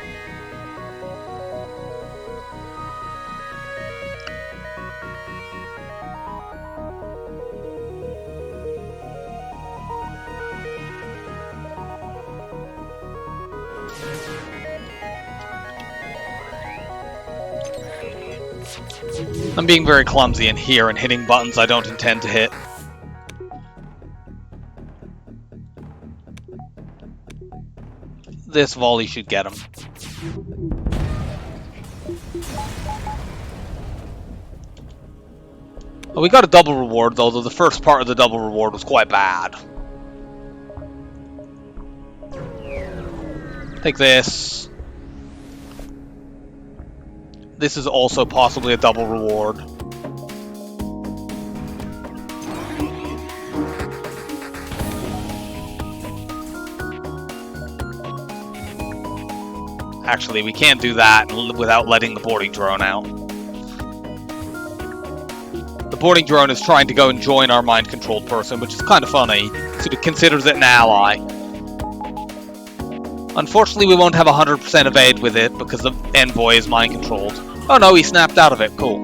S1: I'm being very clumsy in here and hitting buttons I don't intend to hit. This volley should get him. Well, we got a double reward, although the first part of the double reward was quite bad. Take this. This is also possibly a double reward. Actually, we can't do that without letting the boarding drone out. The boarding drone is trying to go and join our mind-controlled person, which is kind of funny, so it considers it an ally. Unfortunately, we won't have 100% evade with it because the envoy is mind-controlled. Oh no, he snapped out of it. Cool.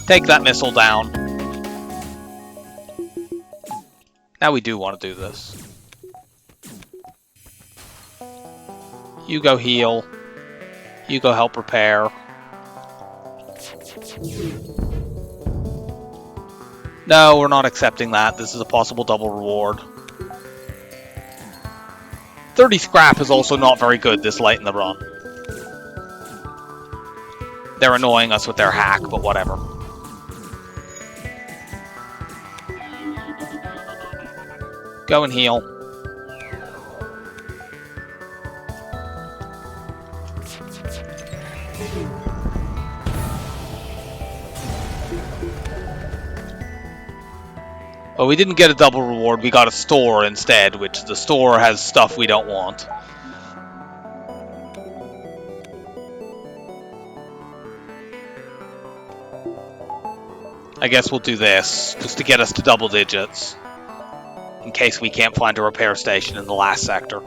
S1: Take that missile down. Now we do want to do this. You go heal. You go help repair. No, we're not accepting that. This is a possible double reward. 30 scrap is also not very good this late in the run. They're annoying us with their hack, but whatever. Go and heal. Well, we didn't get a double reward, we got a store instead, which the store has stuff we don't want. I guess we'll do this, just to get us to double digits, in case we can't find a repair station in the last sector.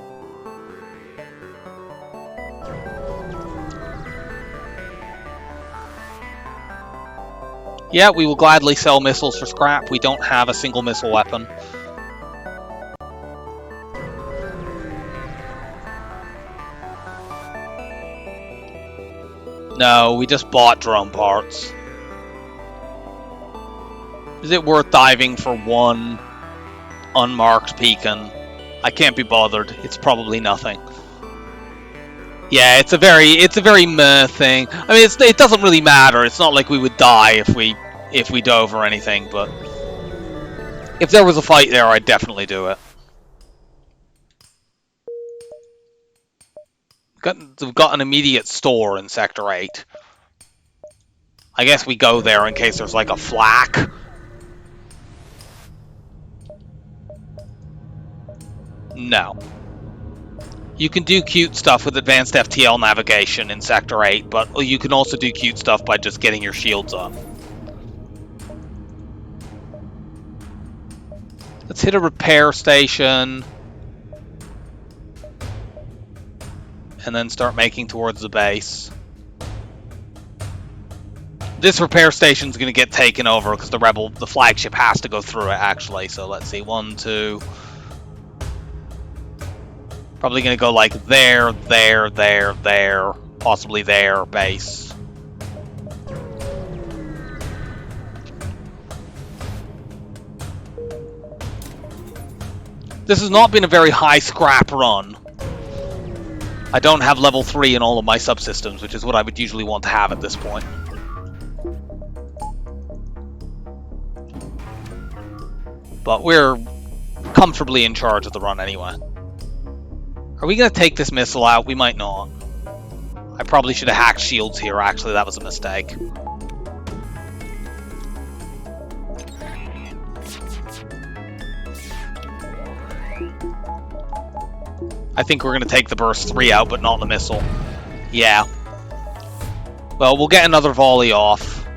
S1: Yeah, we will gladly sell missiles for scrap. We don't have a single missile weapon. No, we just bought drone parts. Is it worth diving for one unmarked beacon? I can't be bothered. It's probably nothing. Yeah, it's a very meh thing. I mean, it doesn't really matter. It's not like we would die if we dove or anything, but if there was a fight there, I'd definitely do it. We've got an immediate store in Sector 8. I guess we go there in case there's like a flak. No. You can do cute stuff with advanced FTL navigation in Sector 8, but you can also do cute stuff by just getting your shields up. Let's hit a repair station. And then start making towards the base. This repair station's going to get taken over because the flagship has to go through it, actually. So let's see, 1, 2... Probably going to go like there, possibly there, base. This has not been a very high scrap run. I don't have level 3 in all of my subsystems, which is what I would usually want to have at this point. But we're comfortably in charge of the run anyway. Are we going to take this missile out? We might not. I probably should have hacked shields here, actually. That was a mistake. I think we're going to take the burst 3 out, but not the missile. Yeah. Well, we'll get another volley off.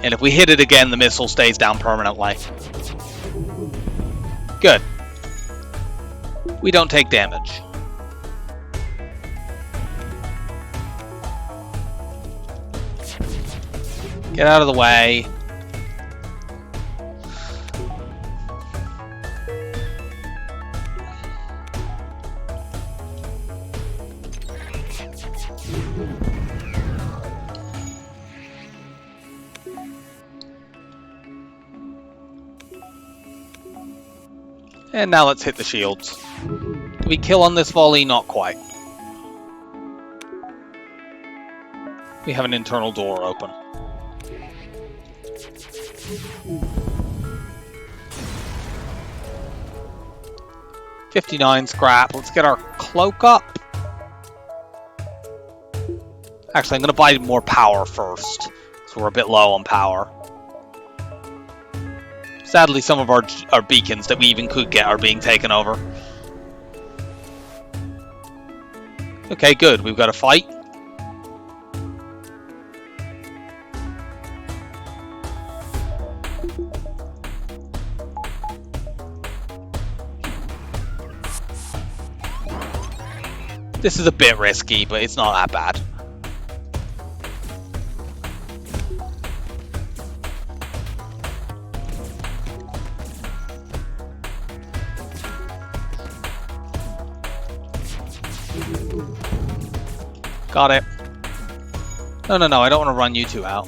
S1: And if we hit it again, the missile stays down permanently. Good. We don't take damage. Get out of the way. And now let's hit the shields. Do we kill on this volley? Not quite. We have an internal door open. $59 scrap. Let's get our cloak up. Actually, I'm going to buy more power first, so we're a bit low on power. Sadly, some of our beacons that we even could get are being taken over. Okay, good. We've got a fight. This is a bit risky, but it's not that bad. Got it. No, no, no, I don't want to run you two out.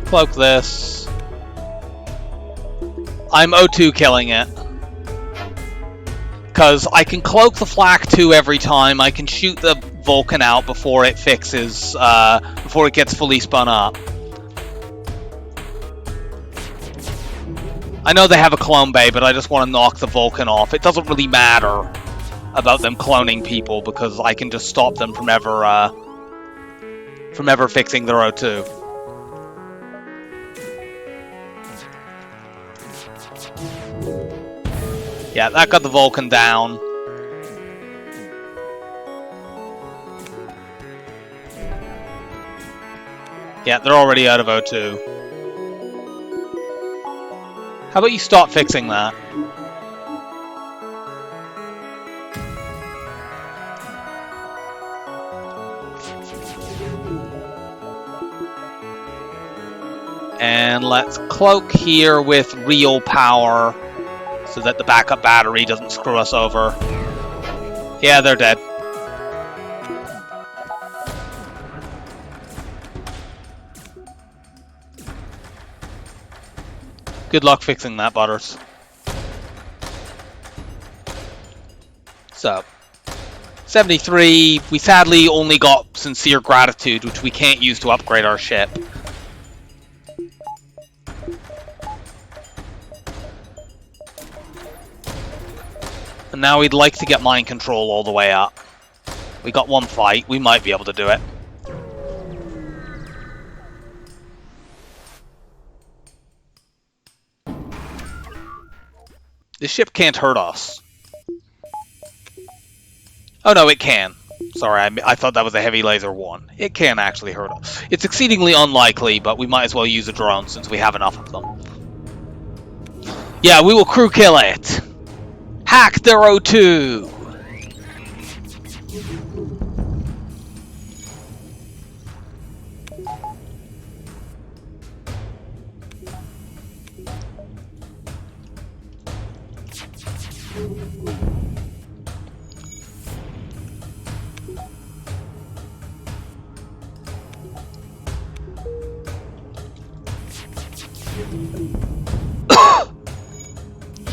S1: Cloak this. I'm O2 killing it. Because I can cloak the Flak 2 every time. I can shoot the Vulcan out before it fixes, before it gets fully spun up. I know they have a clone bay, but I just want to knock the Vulcan off. It doesn't really matter about them cloning people because I can just stop them from ever fixing their O2. Yeah, that got the Vulcan down. Yeah, they're already out of O2. How about you stop fixing that? And let's cloak here with real power so that the backup battery doesn't screw us over. Yeah, they're dead. Good luck fixing that, Butters. So, 73, we sadly only got Sincere Gratitude, which we can't use to upgrade our ship. And now we'd like to get Mind Control all the way up. We got one fight, we might be able to do it. This ship can't hurt us. Oh no, it can. Sorry, I thought that was a heavy laser 1. It can actually hurt us. It's exceedingly unlikely, but we might as well use a drone since we have enough of them. Yeah, we will crew kill it. Hack their O2.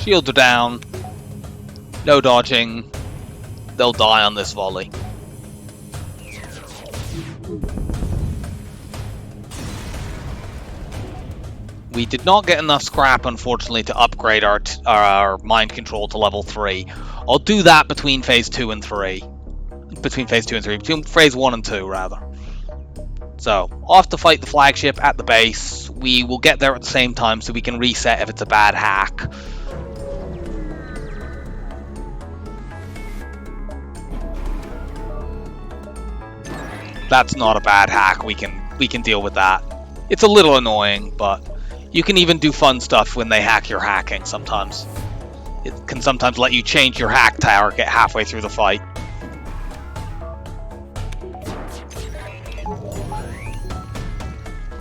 S1: Shields are down. No dodging. They'll die on this volley. We did not get enough scrap, unfortunately, to upgrade our mind control to level 3. I'll do that between phase 2 and 3. Between phase 2 and 3. Between phase 1 and 2, rather. So, off to fight the flagship at the base. We will get there at the same time so we can reset if it's a bad hack. That's not a bad hack. We can deal with that. It's a little annoying, but you can even do fun stuff when they hack your hacking sometimes. It can sometimes let you change your hack target halfway through the fight.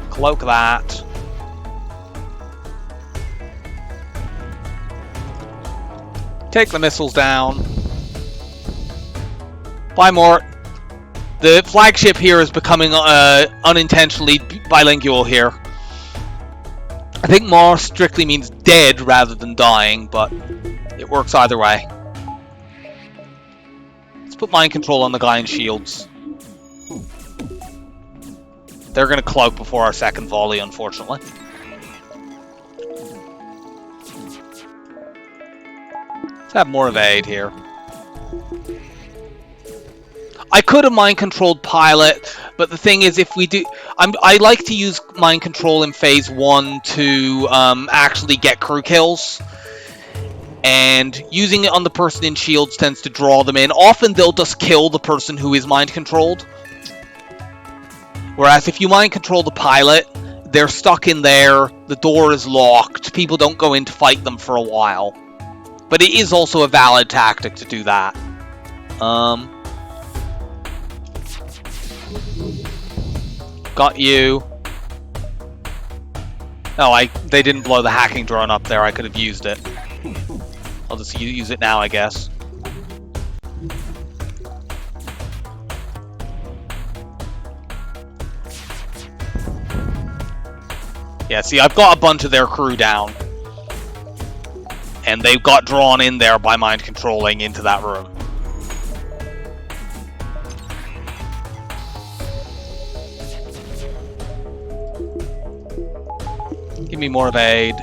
S1: Cloak that. Take the missiles down. Buy more. The flagship here is becoming unintentionally bilingual here. I think more strictly means dead rather than dying, but it works either way. Let's put mind control on the guy in shields. They're going to cloak before our second volley, unfortunately. Let's have more evade here. I could have mind-controlled pilot, but the thing is, if we do... I like to use mind control in phase 1 to actually get crew kills. And using it on the person in shields tends to draw them in. Often they'll just kill the person who is mind-controlled. Whereas if you mind-control the pilot, they're stuck in there, the door is locked, people don't go in to fight them for a while. But it is also a valid tactic to do that. Got you. Oh, they didn't blow the hacking drone up there. I could have used it. I'll just use it now, I guess. Yeah, see, I've got a bunch of their crew down. And they've got drawn in there by mind controlling into that room. Give me more evade.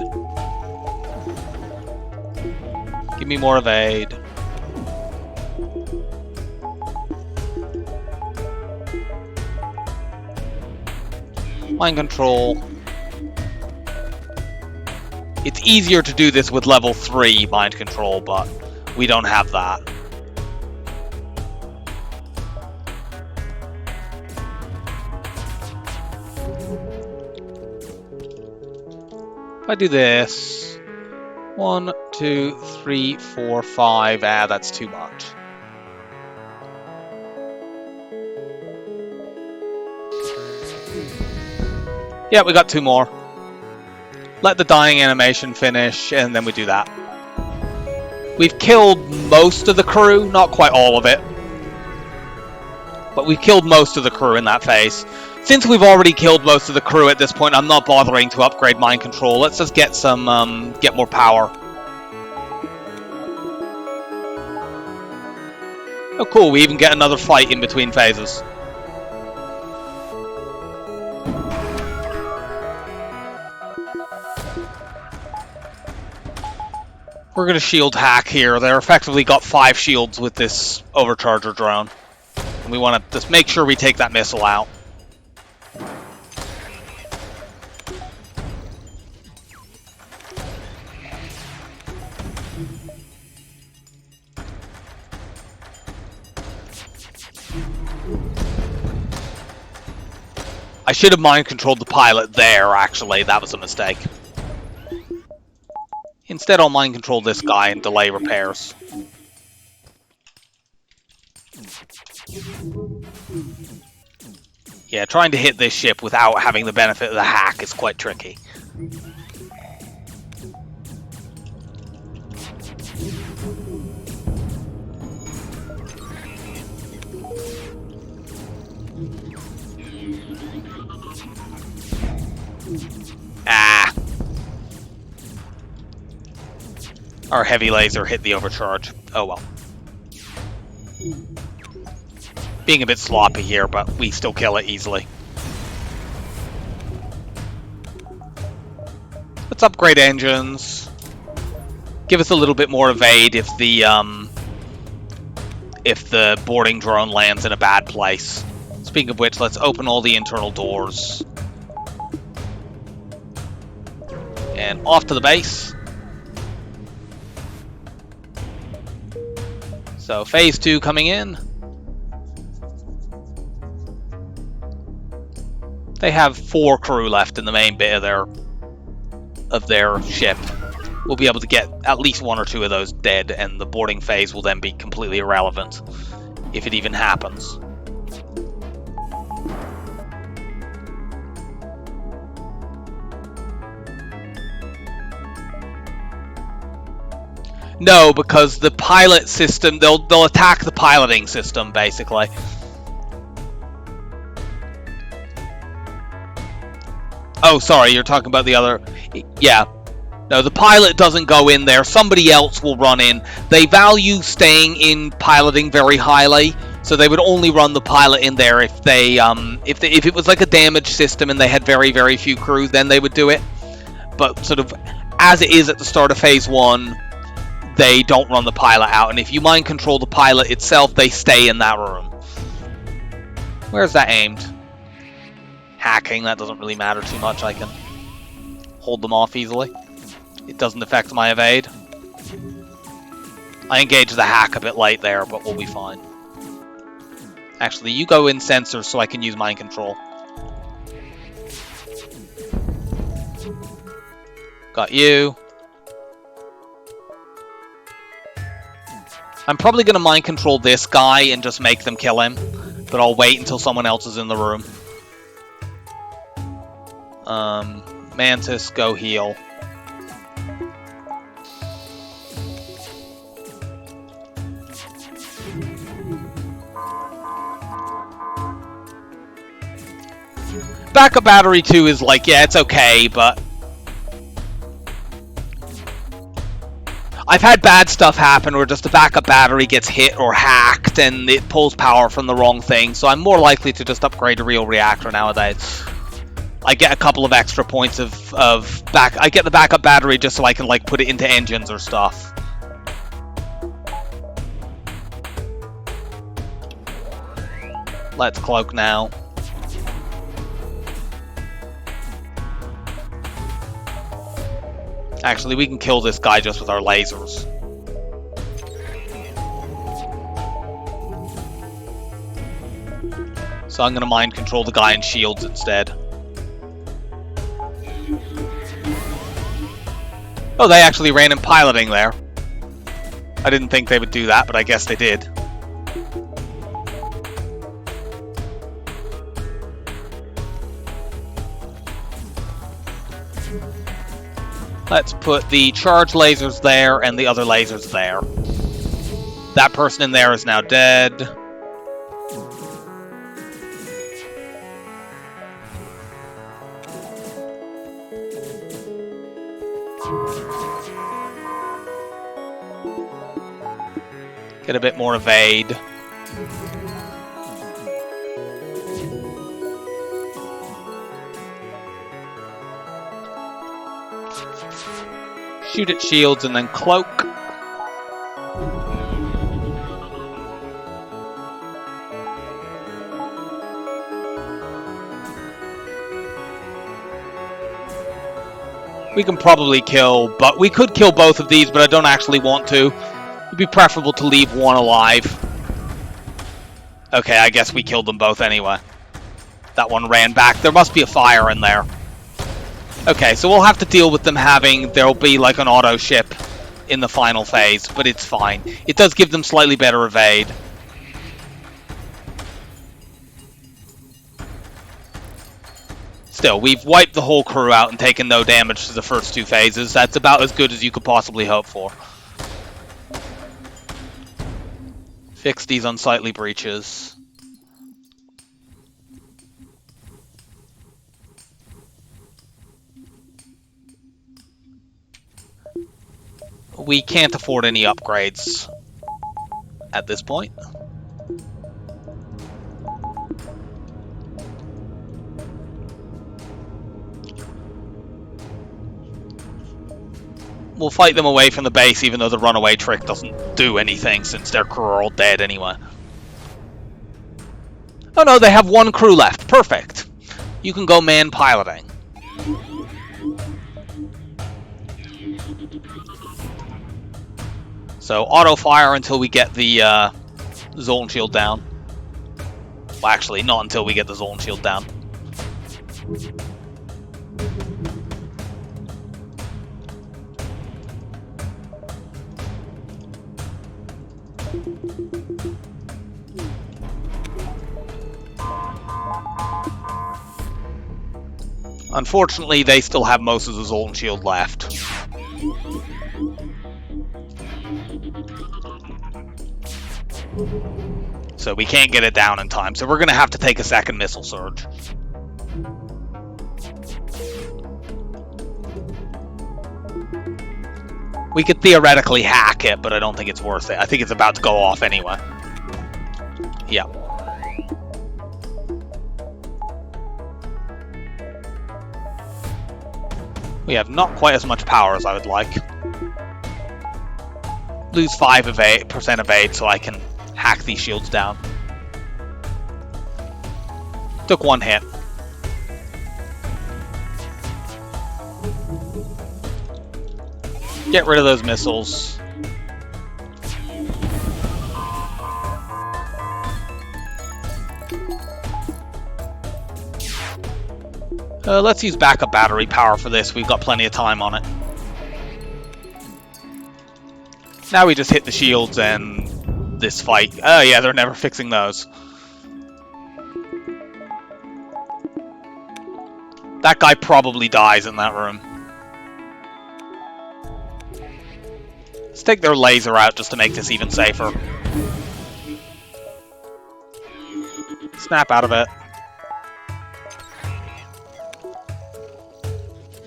S1: Give me more evade. Mind control. It's easier to do this with level 3 mind control, but we don't have that. If I do this, 1, 2, 3, 4, 5, that's too much. Yeah, we got 2 more. Let the dying animation finish, and then we do that. We've killed most of the crew, not quite all of it. But we've killed most of the crew in that phase. Since we've already killed most of the crew at this point, I'm not bothering to upgrade mind control. Let's just get some, get more power. Oh cool, we even get another fight in between phases. We're going to shield hack here. They're effectively got 5 shields with this overcharger drone. And we want to just make sure we take that missile out. I should have mind controlled the pilot there, actually. That was a mistake. Instead, I'll mind control this guy and delay repairs. Yeah, trying to hit this ship without having the benefit of the hack is quite tricky. Ah! Our heavy laser hit the overcharge. Oh well. Being a bit sloppy here, but we still kill it easily. Let's upgrade engines. Give us a little bit more evade if the boarding drone lands in a bad place. Speaking of which, let's open all the internal doors. And off to the base. So phase 2 coming in. They have 4 crew left in the main bit of their ship. We'll be able to get at least 1 or 2 of those dead, and the boarding phase will then be completely irrelevant, if it even happens. No, because the pilot system, they'll attack the piloting system, basically. Oh, sorry, you're talking about the other... Yeah. No, the pilot doesn't go in there. Somebody else will run in. They value staying in piloting very highly, so they would only run the pilot in there if if it was like a damage system and they had very, very few crew, then they would do it. But sort of as it is at the start of phase 1, they don't run the pilot out, and if you mind control the pilot itself, they stay in that room. Where's that aimed? Hacking, that doesn't really matter too much. I can hold them off easily. It doesn't affect my evade. I engaged the hack a bit late there, but we'll be fine. Actually, you go in sensors so I can use mind control. Got you. I'm probably going to mind control this guy and just make them kill him, but I'll wait until someone else is in the room. Mantis, go heal. Backup battery 2 is like, yeah, it's okay, but I've had bad stuff happen where just the backup battery gets hit or hacked and it pulls power from the wrong thing, so I'm more likely to just upgrade a real reactor nowadays. I get a couple of extra points of back. I get the backup battery just so I can like put it into engines or stuff. Let's cloak now. Actually, we can kill this guy just with our lasers. So I'm going to mind control the guy in shields instead. Oh, they actually ran in piloting there. I didn't think they would do that, but I guess they did. Let's put the charge lasers there and the other lasers there. That person in there is now dead. Get a bit more evade. Shoot at shields and then cloak. We can probably kill, but we could kill both of these, but I don't actually want to. It'd be preferable to leave one alive. Okay, I guess we killed them both anyway. That one ran back. There must be a fire in there. Okay, so we'll have to deal with them having... There'll be like an auto ship in the final phase, but it's fine. It does give them slightly better evade. Still, we've wiped the whole crew out and taken no damage to the first two phases. That's about as good as you could possibly hope for. Fix these unsightly breaches. We can't afford any upgrades at this point. We'll fight them away from the base, even though the runaway trick doesn't do anything, since their crew are all dead anyway. Oh no, they have one crew left. Perfect. You can go man piloting. So auto fire until we get the zone shield down. Well, actually, not until we get the zone shield down. Unfortunately, they still have most of the zone shield left. So we can't get it down in time, so we're going to have to take a second missile surge. We could theoretically hack it, but I don't think it's worth it. I think it's about to go off anyway. Yeah. We have not quite as much power as I would like. Lose 5% evade so I can hack these shields down. Took one hit. Get rid of those missiles. Let's use backup battery power for this. We've got plenty of time on it. Now we just hit the shields and this fight. Oh yeah, they're never fixing those. That guy probably dies in that room. Let's take their laser out just to make this even safer. Snap out of it.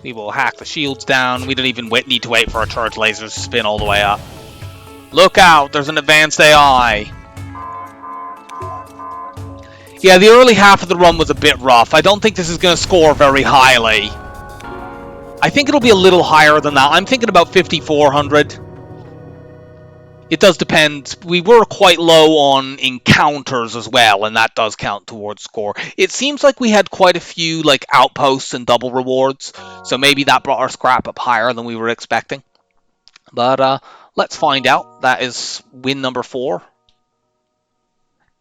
S1: We will hack the shields down. We don't even need to wait for our charge lasers to spin all the way up. Look out! There's an advanced AI. Yeah, the early half of the run was a bit rough. I don't think this is going to score very highly. I think it'll be a little higher than that. I'm thinking about 5,400. It does depend. We were quite low on encounters as well, and that does count towards score. It seems like we had quite a few like outposts and double rewards, so maybe that brought our scrap up higher than we were expecting. But let's find out. That is win number 4.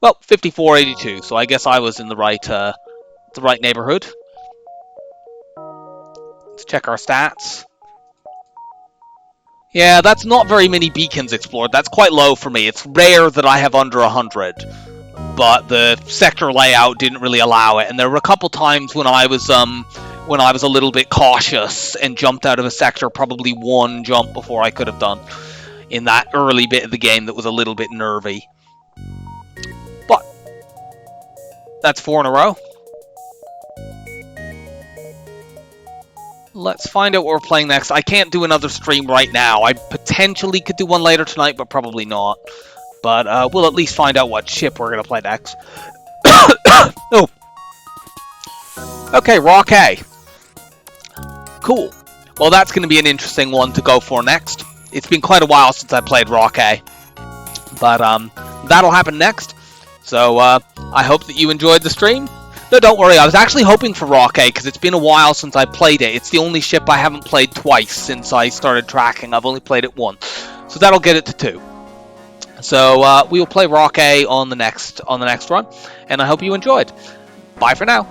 S1: Well, 5482. So I guess I was in the right neighborhood. Let's check our stats. Yeah, that's not very many beacons explored. That's quite low for me. It's rare that I have under 100, but the sector layout didn't really allow it. And there were a couple times when I was a little bit cautious and jumped out of a sector, probably one jump before I could have done in that early bit of the game that was a little bit nervy. But that's 4 in a row. Let's find out what we're playing next. I can't do another stream right now. I potentially could do one later tonight, but probably not. But we'll at least find out what ship we're going to play next. Oh. Okay, Rock A. Cool. Well, that's going to be an interesting one to go for next. It's been quite a while since I played Rock A. But that'll happen next. So I hope that you enjoyed the stream. No, don't worry. I was actually hoping for Rock A because it's been a while since I played it. It's the only ship I haven't played twice since I started tracking. I've only played it once. So that'll get it to 2. So we will play Rock A on the next run. And I hope you enjoyed. Bye for now.